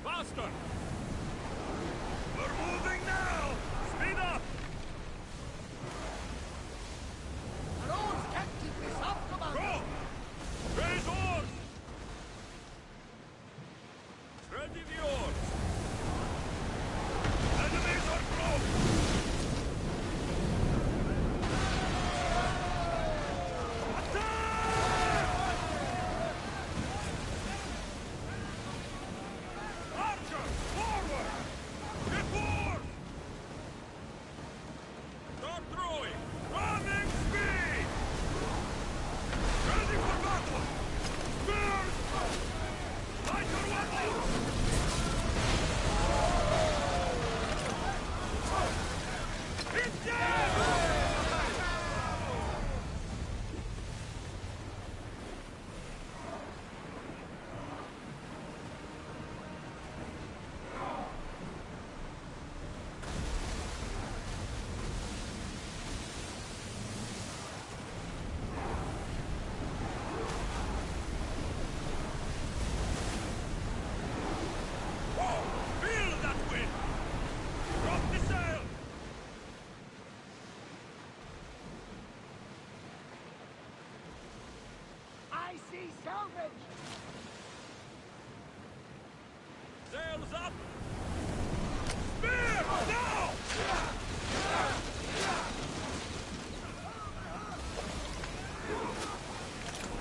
Faster! We're moving now! Speed up! The roads can't keep this up, Commander! Go! Raise oars! Ready the oars! Enemies are close! Archers, forward! Get oars! Start throwing! Running speed! Ready for battle! Spears! Light your weapons! Hit them! Whoa! Feel that wind! Drop the sail! I see salvage! Sails up! Spear! Now!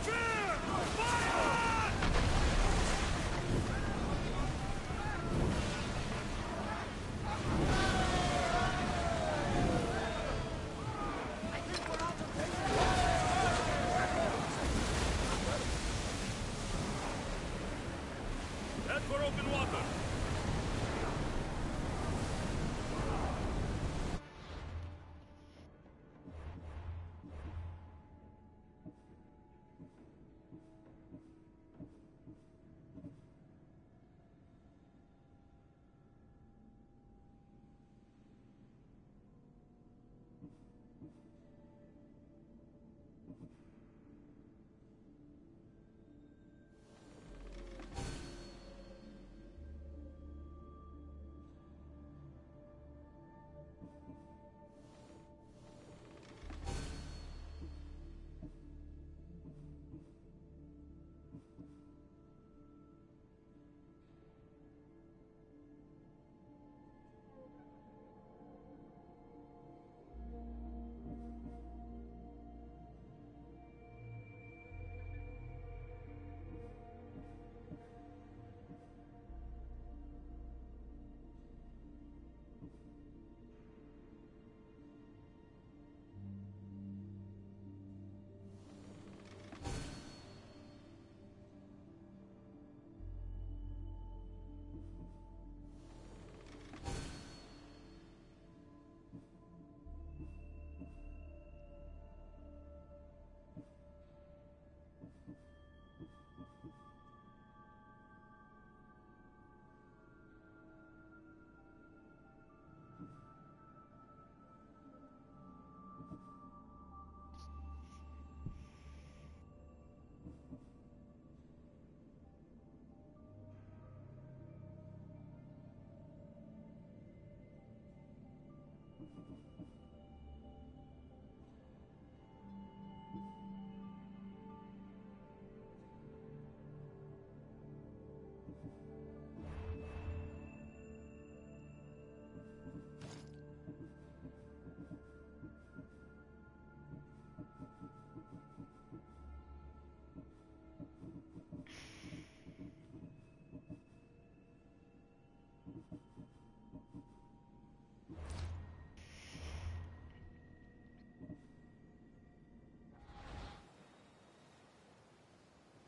Spear! Fire! I think we're out of danger! Head for open water!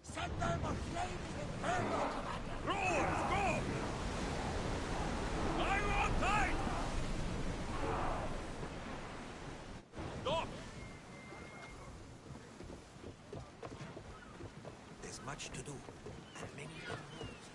Set them aflame with inferno, Commander! Rowers, go! Are you on tight? Stop! There's much to do, and many unknowns.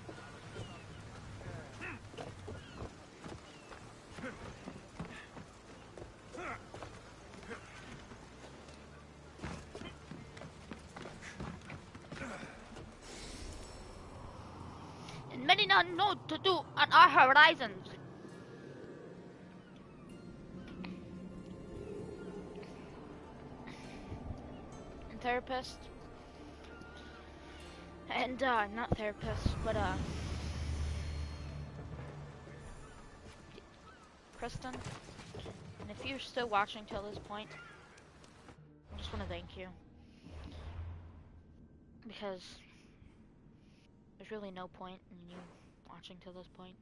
not know to do on our horizons. And therapist. And, not therapist, but, Kristen. And if you're still watching till this point, I just want to thank you. Because there's really no point in you watching till this point.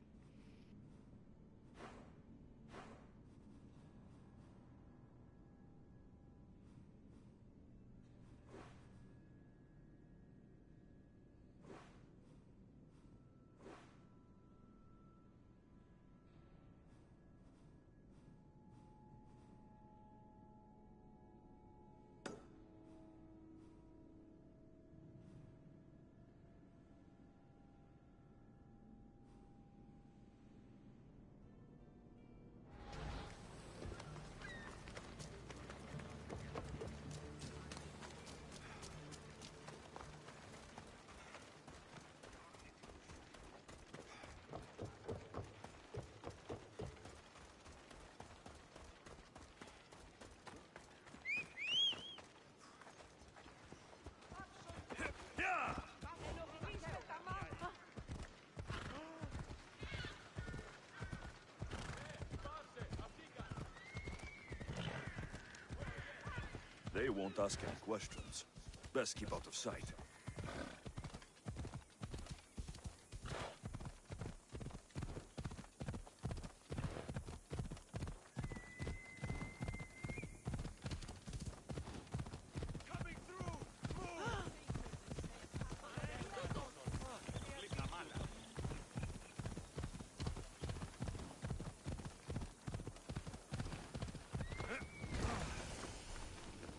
They won't ask any questions. Best keep out of sight.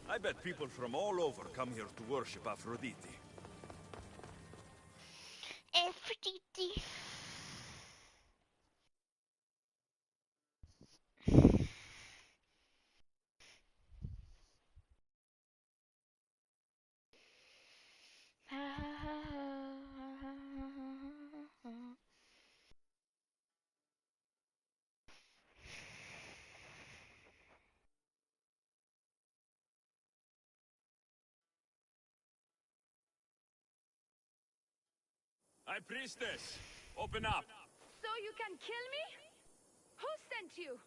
I bet people from all over come here to worship Aphrodite. Aphrodite. Hi, priestess! Open up! So you can kill me? Who sent you?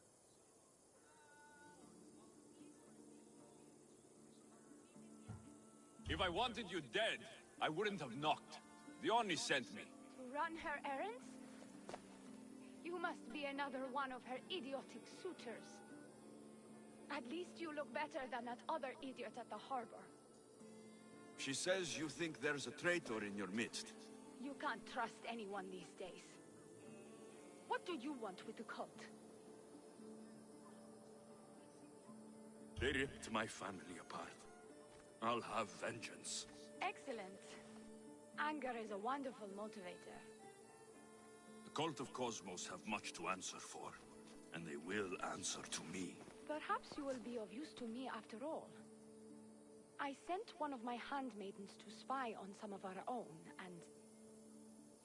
If I wanted you dead, I wouldn't have knocked. The Oni sent me. To run her errands? You must be another one of her idiotic suitors. At least you look better than that other idiot at the harbor. She says you think there's a traitor in your midst. You can't trust anyone these days. What do you want with the cult? They ripped my family apart. I'll have vengeance. Excellent. Anger is a wonderful motivator. The cult of Cosmos have much to answer for, and they will answer to me. Perhaps you will be of use to me after all. I sent one of my handmaidens to spy on some of our own, and...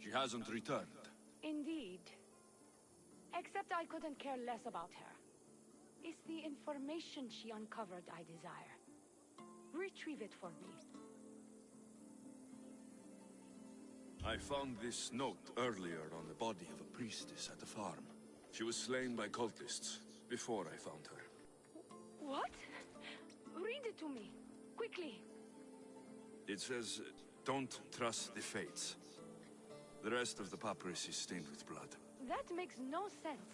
She hasn't returned. Indeed. Except I couldn't care less about her. It's the information she uncovered I desire. Retrieve it for me. I found this note earlier on the body of a priestess at the farm. She was slain by cultists before I found her. What? Read it to me. Quickly. It says, don't trust the fates. The rest of the papyrus is stained with blood. That makes no sense.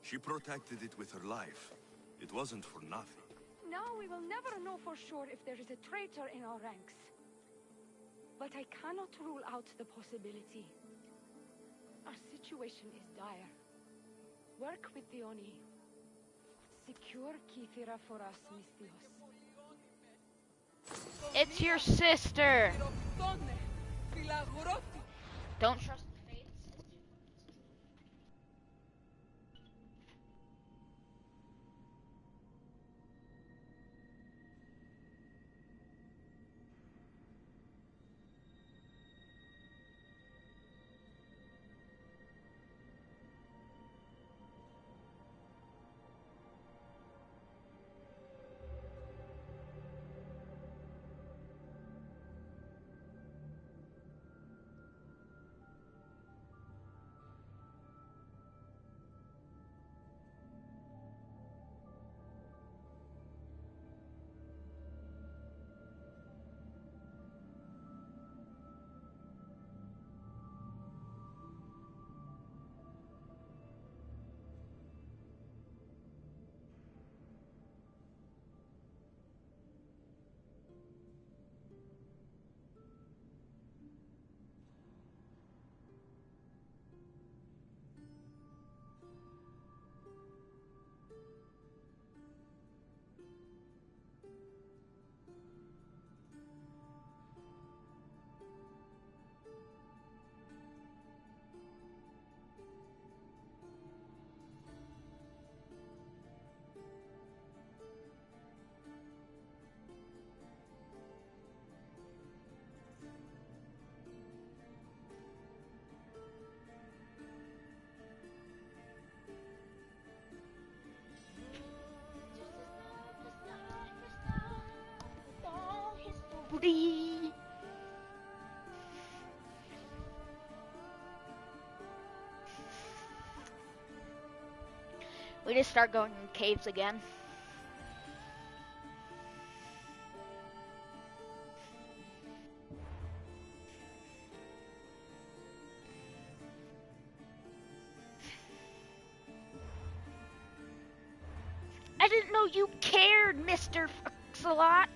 She protected it with her life. It wasn't for nothing. Now we will never know for sure if there is a traitor in our ranks. But I cannot rule out the possibility. Our situation is dire. Work with the Oni. Secure Kithira for us, Misthios. It's your sister! Don't trust the fates. Dee. We just start going in caves again. I didn't know you cared, Mr. Fuxalot.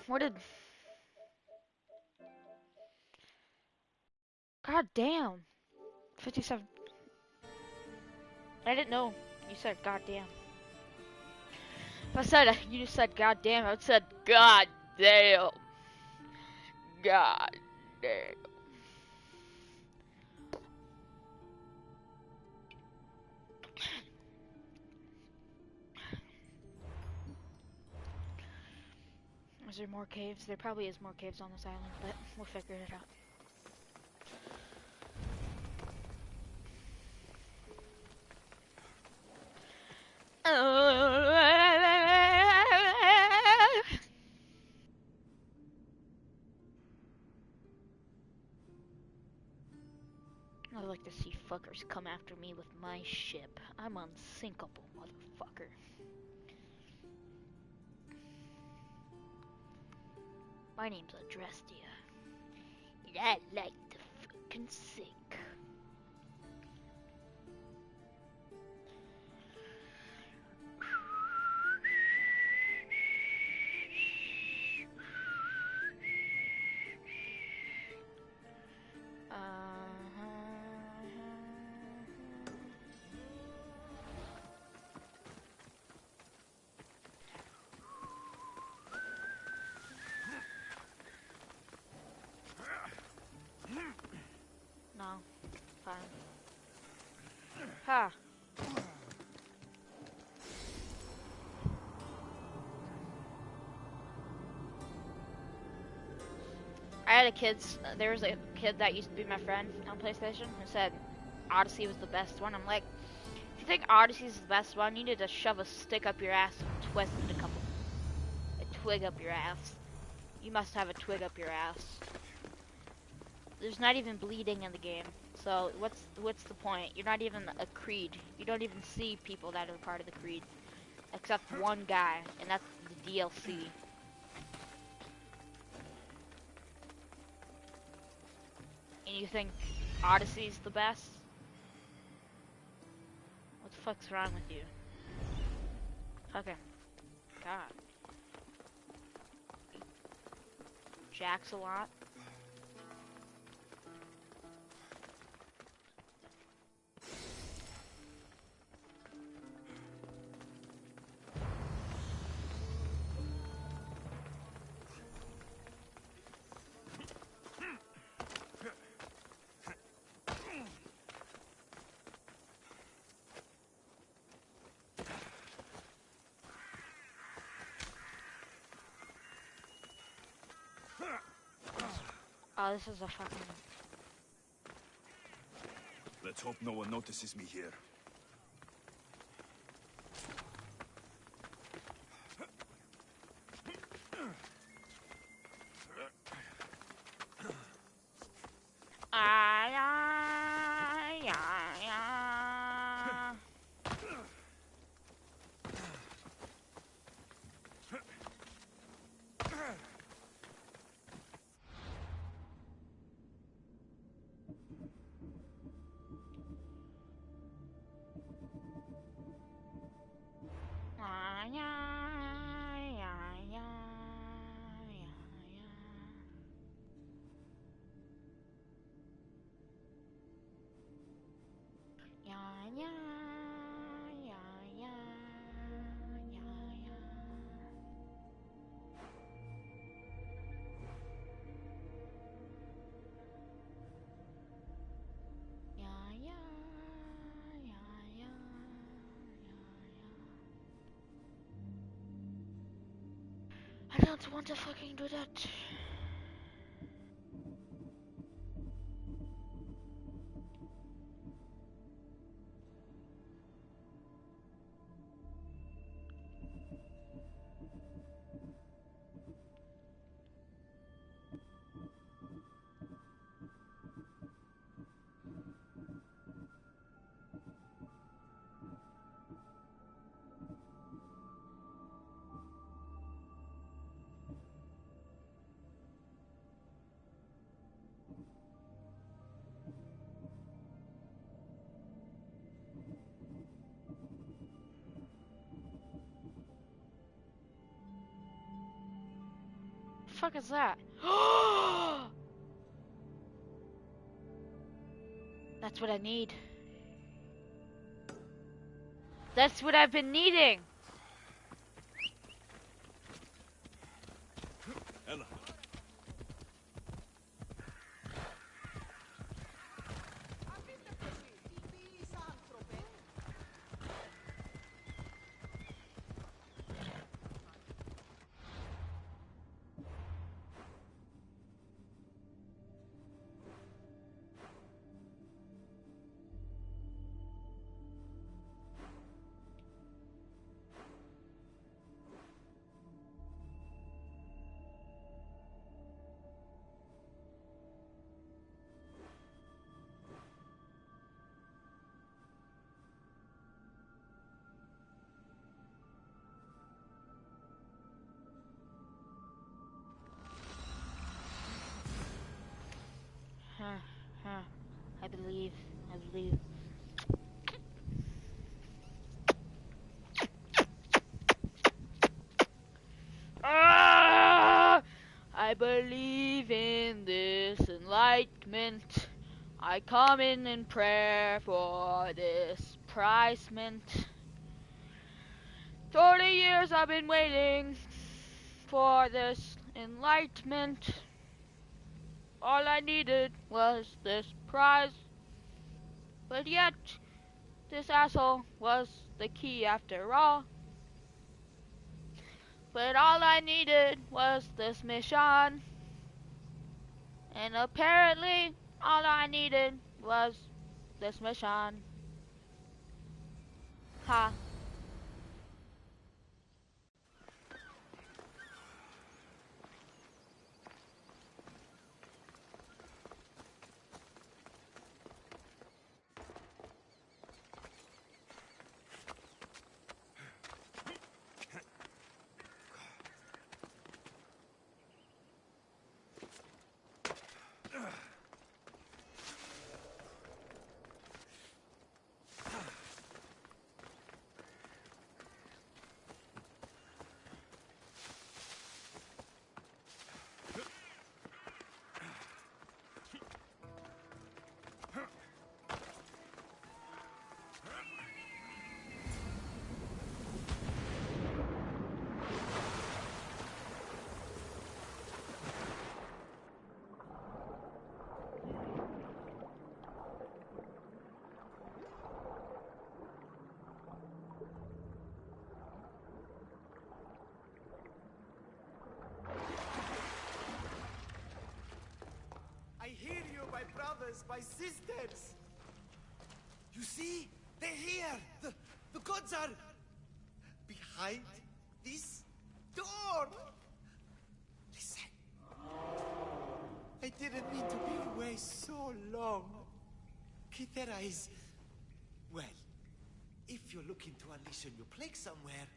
What did... God damn. 57. I didn't know you said god damn. If I said you just said god damn, I would have said god damn. God damn. Is there more caves? There probably is more caves on this island, but we'll figure it out. I'd like to see fuckers come after me with my ship. I'm unsinkable, motherfucker. My name's Adrestia. And I like to fucking sink. No, fine. Ha! There was a kid that used to be my friend on PlayStation who said Odyssey was the best one. I'm like, if you think Odyssey is the best one, you need to shove a stick up your ass and twist it a twig up your ass. You must have a twig up your ass. There's not even bleeding in the game, so what's the point? You're not even a creed. You don't even see people that are part of the creed, except one guy, and that's the DLC. And you think Odyssey's the best? What the fuck's wrong with you? Okay. God. Jacks a lot. Oh, this is a fucking... Let's hope no one notices me here. I don't want to fucking do that. fuck is that? That's what I need. That's what I've been needing. Ella. I believe. I believe in this enlightenment. I come in prayer for this prizement. 30 years I've been waiting for this enlightenment. All I needed was this prize. But yet, this asshole was the key after all. But all I needed was this mission. And apparently, all I needed was this mission. Ha. I hear you, my brothers, my sisters. You see? They're here. The gods are behind this door. Listen. I didn't mean to be away so long. Kythera is... well, if you're looking to unleash a new plague somewhere...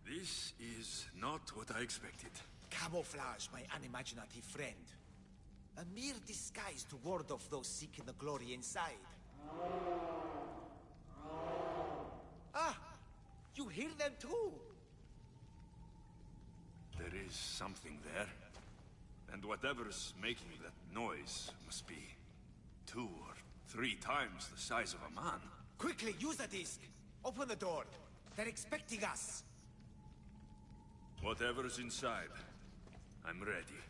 This is not what I expected. Camouflage, my unimaginative friend. A mere disguise to ward off those seeking the glory inside. Ah! You hear them too! There is something there. And whatever's making that noise must be 2 or 3 times the size of a man. Quickly, use the disc! Open the door. They're expecting us. Whatever's inside, I'm ready.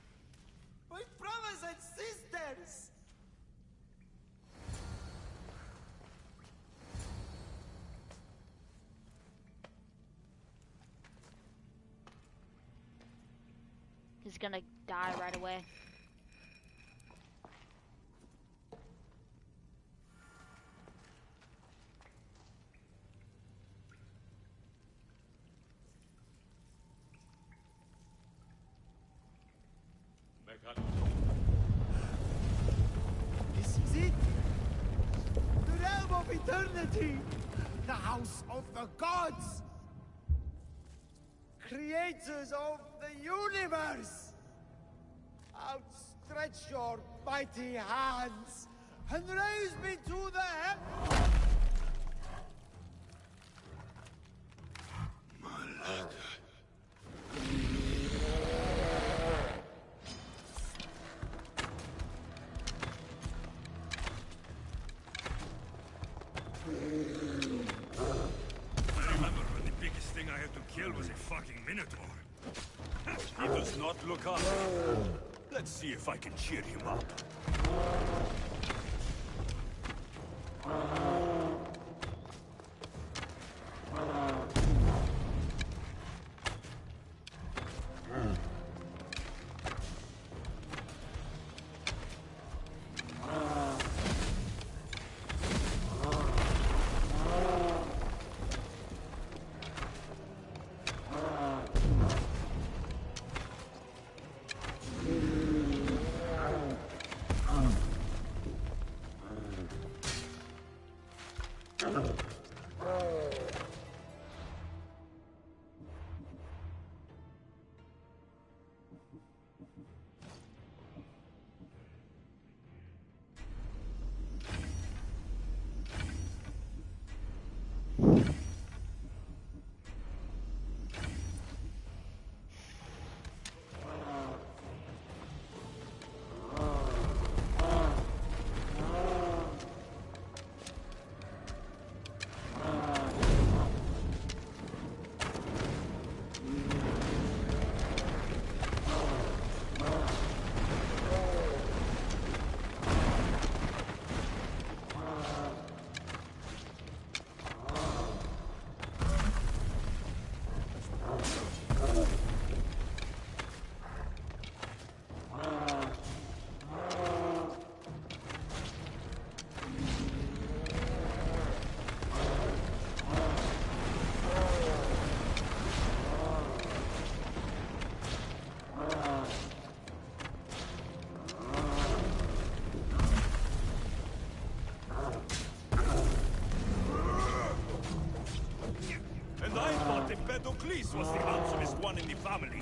My brothers and sisters! He's gonna die right away. This is it! The realm of eternity! The house of the gods! Creators of the universe! Outstretch your mighty hands and raise me to the heavens! was a fucking minotaur. He does not look up. Let's see if I can cheer him up. Badluck002's was the handsomest one in the family.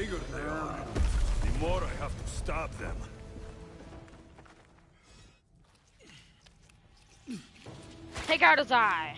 bigger they are, the more I have to stop them. Take out his eye.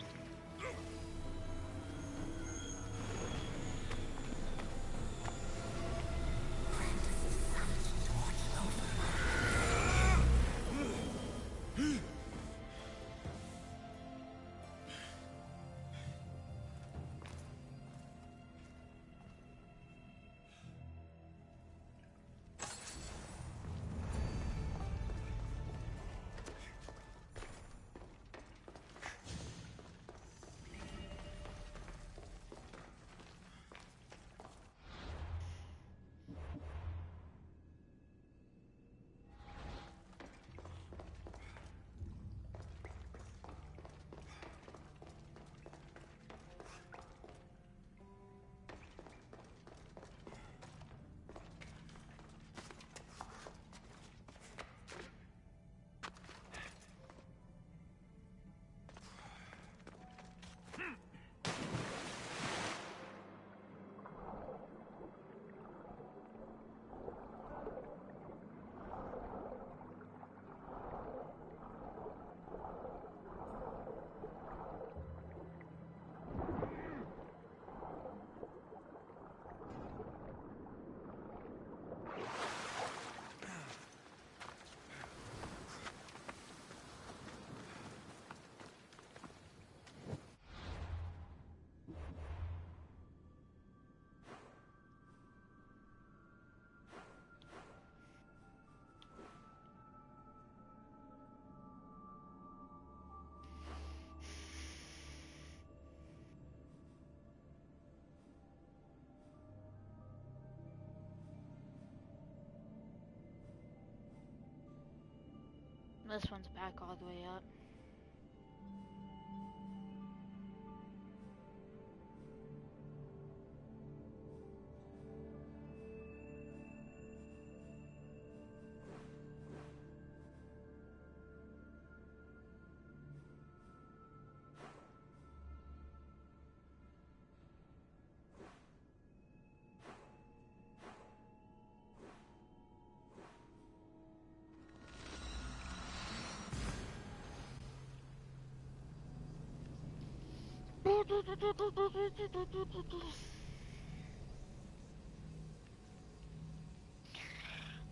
This one's back all the way up.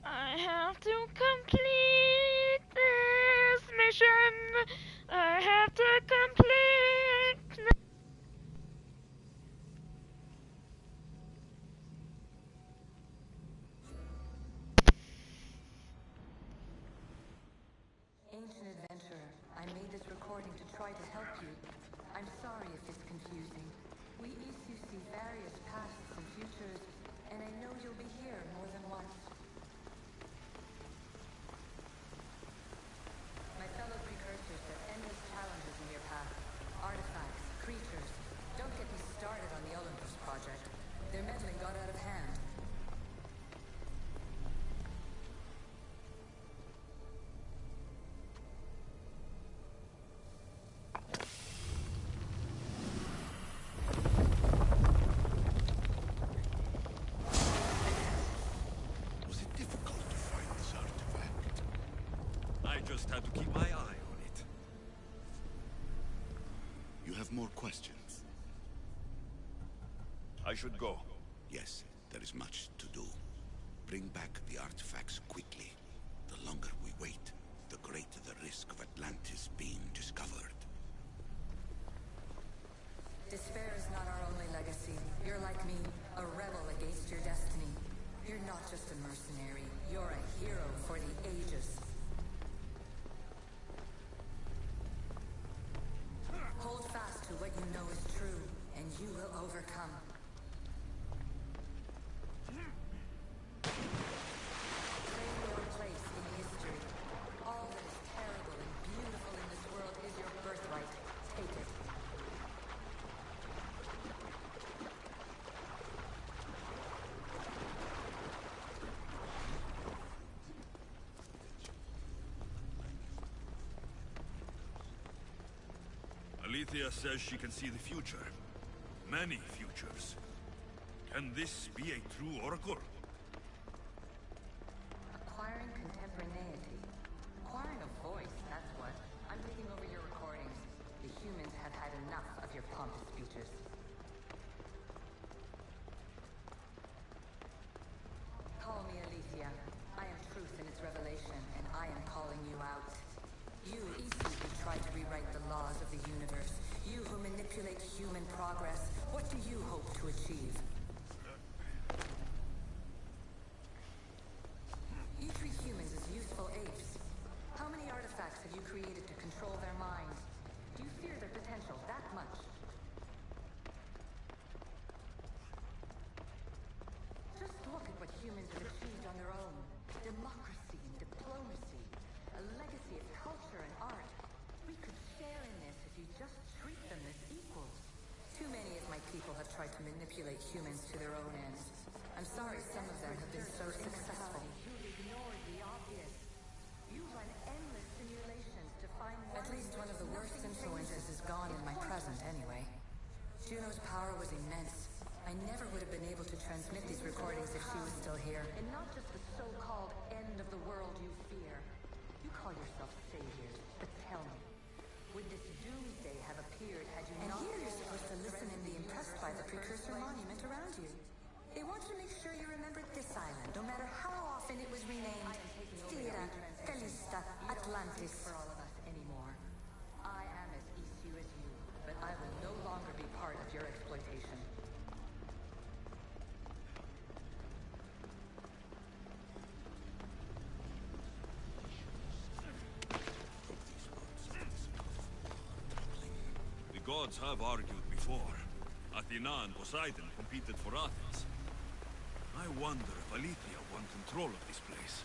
I have to complete this mission. I have to complete. Ancient adventurer, I made this recording to try to help you. I'm sorry if it's confusing. We issue various pasts and futures, and I know you'll be here more than once. My fellow precursors set endless challenges in your path. Artifacts, creatures. Don't get me started on the Olympus project. Their meddling got out of hand. Just had to keep my eye on it. You have more questions? I should go. Yes, there is much to do. Bring back the artifacts quickly. The longer we wait, the greater the risk of Atlantis being discovered. Despair is not our only legacy. You're like me, a rebel against your destiny. You're not just a mercenary, you're a hero for the ages. Hold fast to what you know is true, and you will overcome. Claim your place in history. All that is terrible and beautiful in this world is your birthright. Take it. Alethea says she can see the future. Many futures. Can this be a true oracle? Acquiring contemporaneity. Acquiring a voice, that's what. I'm taking over your recordings. The humans have had enough of your pompous speeches. Call me Alicia. I am truth in its revelation, and I am calling you out. You, Isu, who try to rewrite the laws of the universe. You who manipulate human progress. What do you hope to achieve? You treat humans as useful apes. How many artifacts have you created to control their minds? Do you fear their potential that much? Just look at what humans have achieved on their own. Democracy and diplomacy. A legacy of culture and art. We could share in this if you just treat them as equals. Too many of my people have tried to manipulate humans to their own ends. I'm sorry some of them have been so successful. You ignored the obvious. You run endless simulations to find at least one of the worst influences is gone in my present anyway. Juno's power was immense. I never would have been able to transmit these recordings if she was still here. And not just the so-called end of the world you fear. You call yourself saviors, but tell me, would this doomsday have appeared had you not... And here you're supposed to listen and be impressed by the precursor monument around you. They want to make sure you remember this island, no matter how often it was renamed. Thera, Calista, Atlantis. For all of us anymore. I am as Isu as you, but I will no longer be part of your exploitation. The gods have argued before. Athena and Poseidon competed for Athens. I wonder if Alethea won control of this place.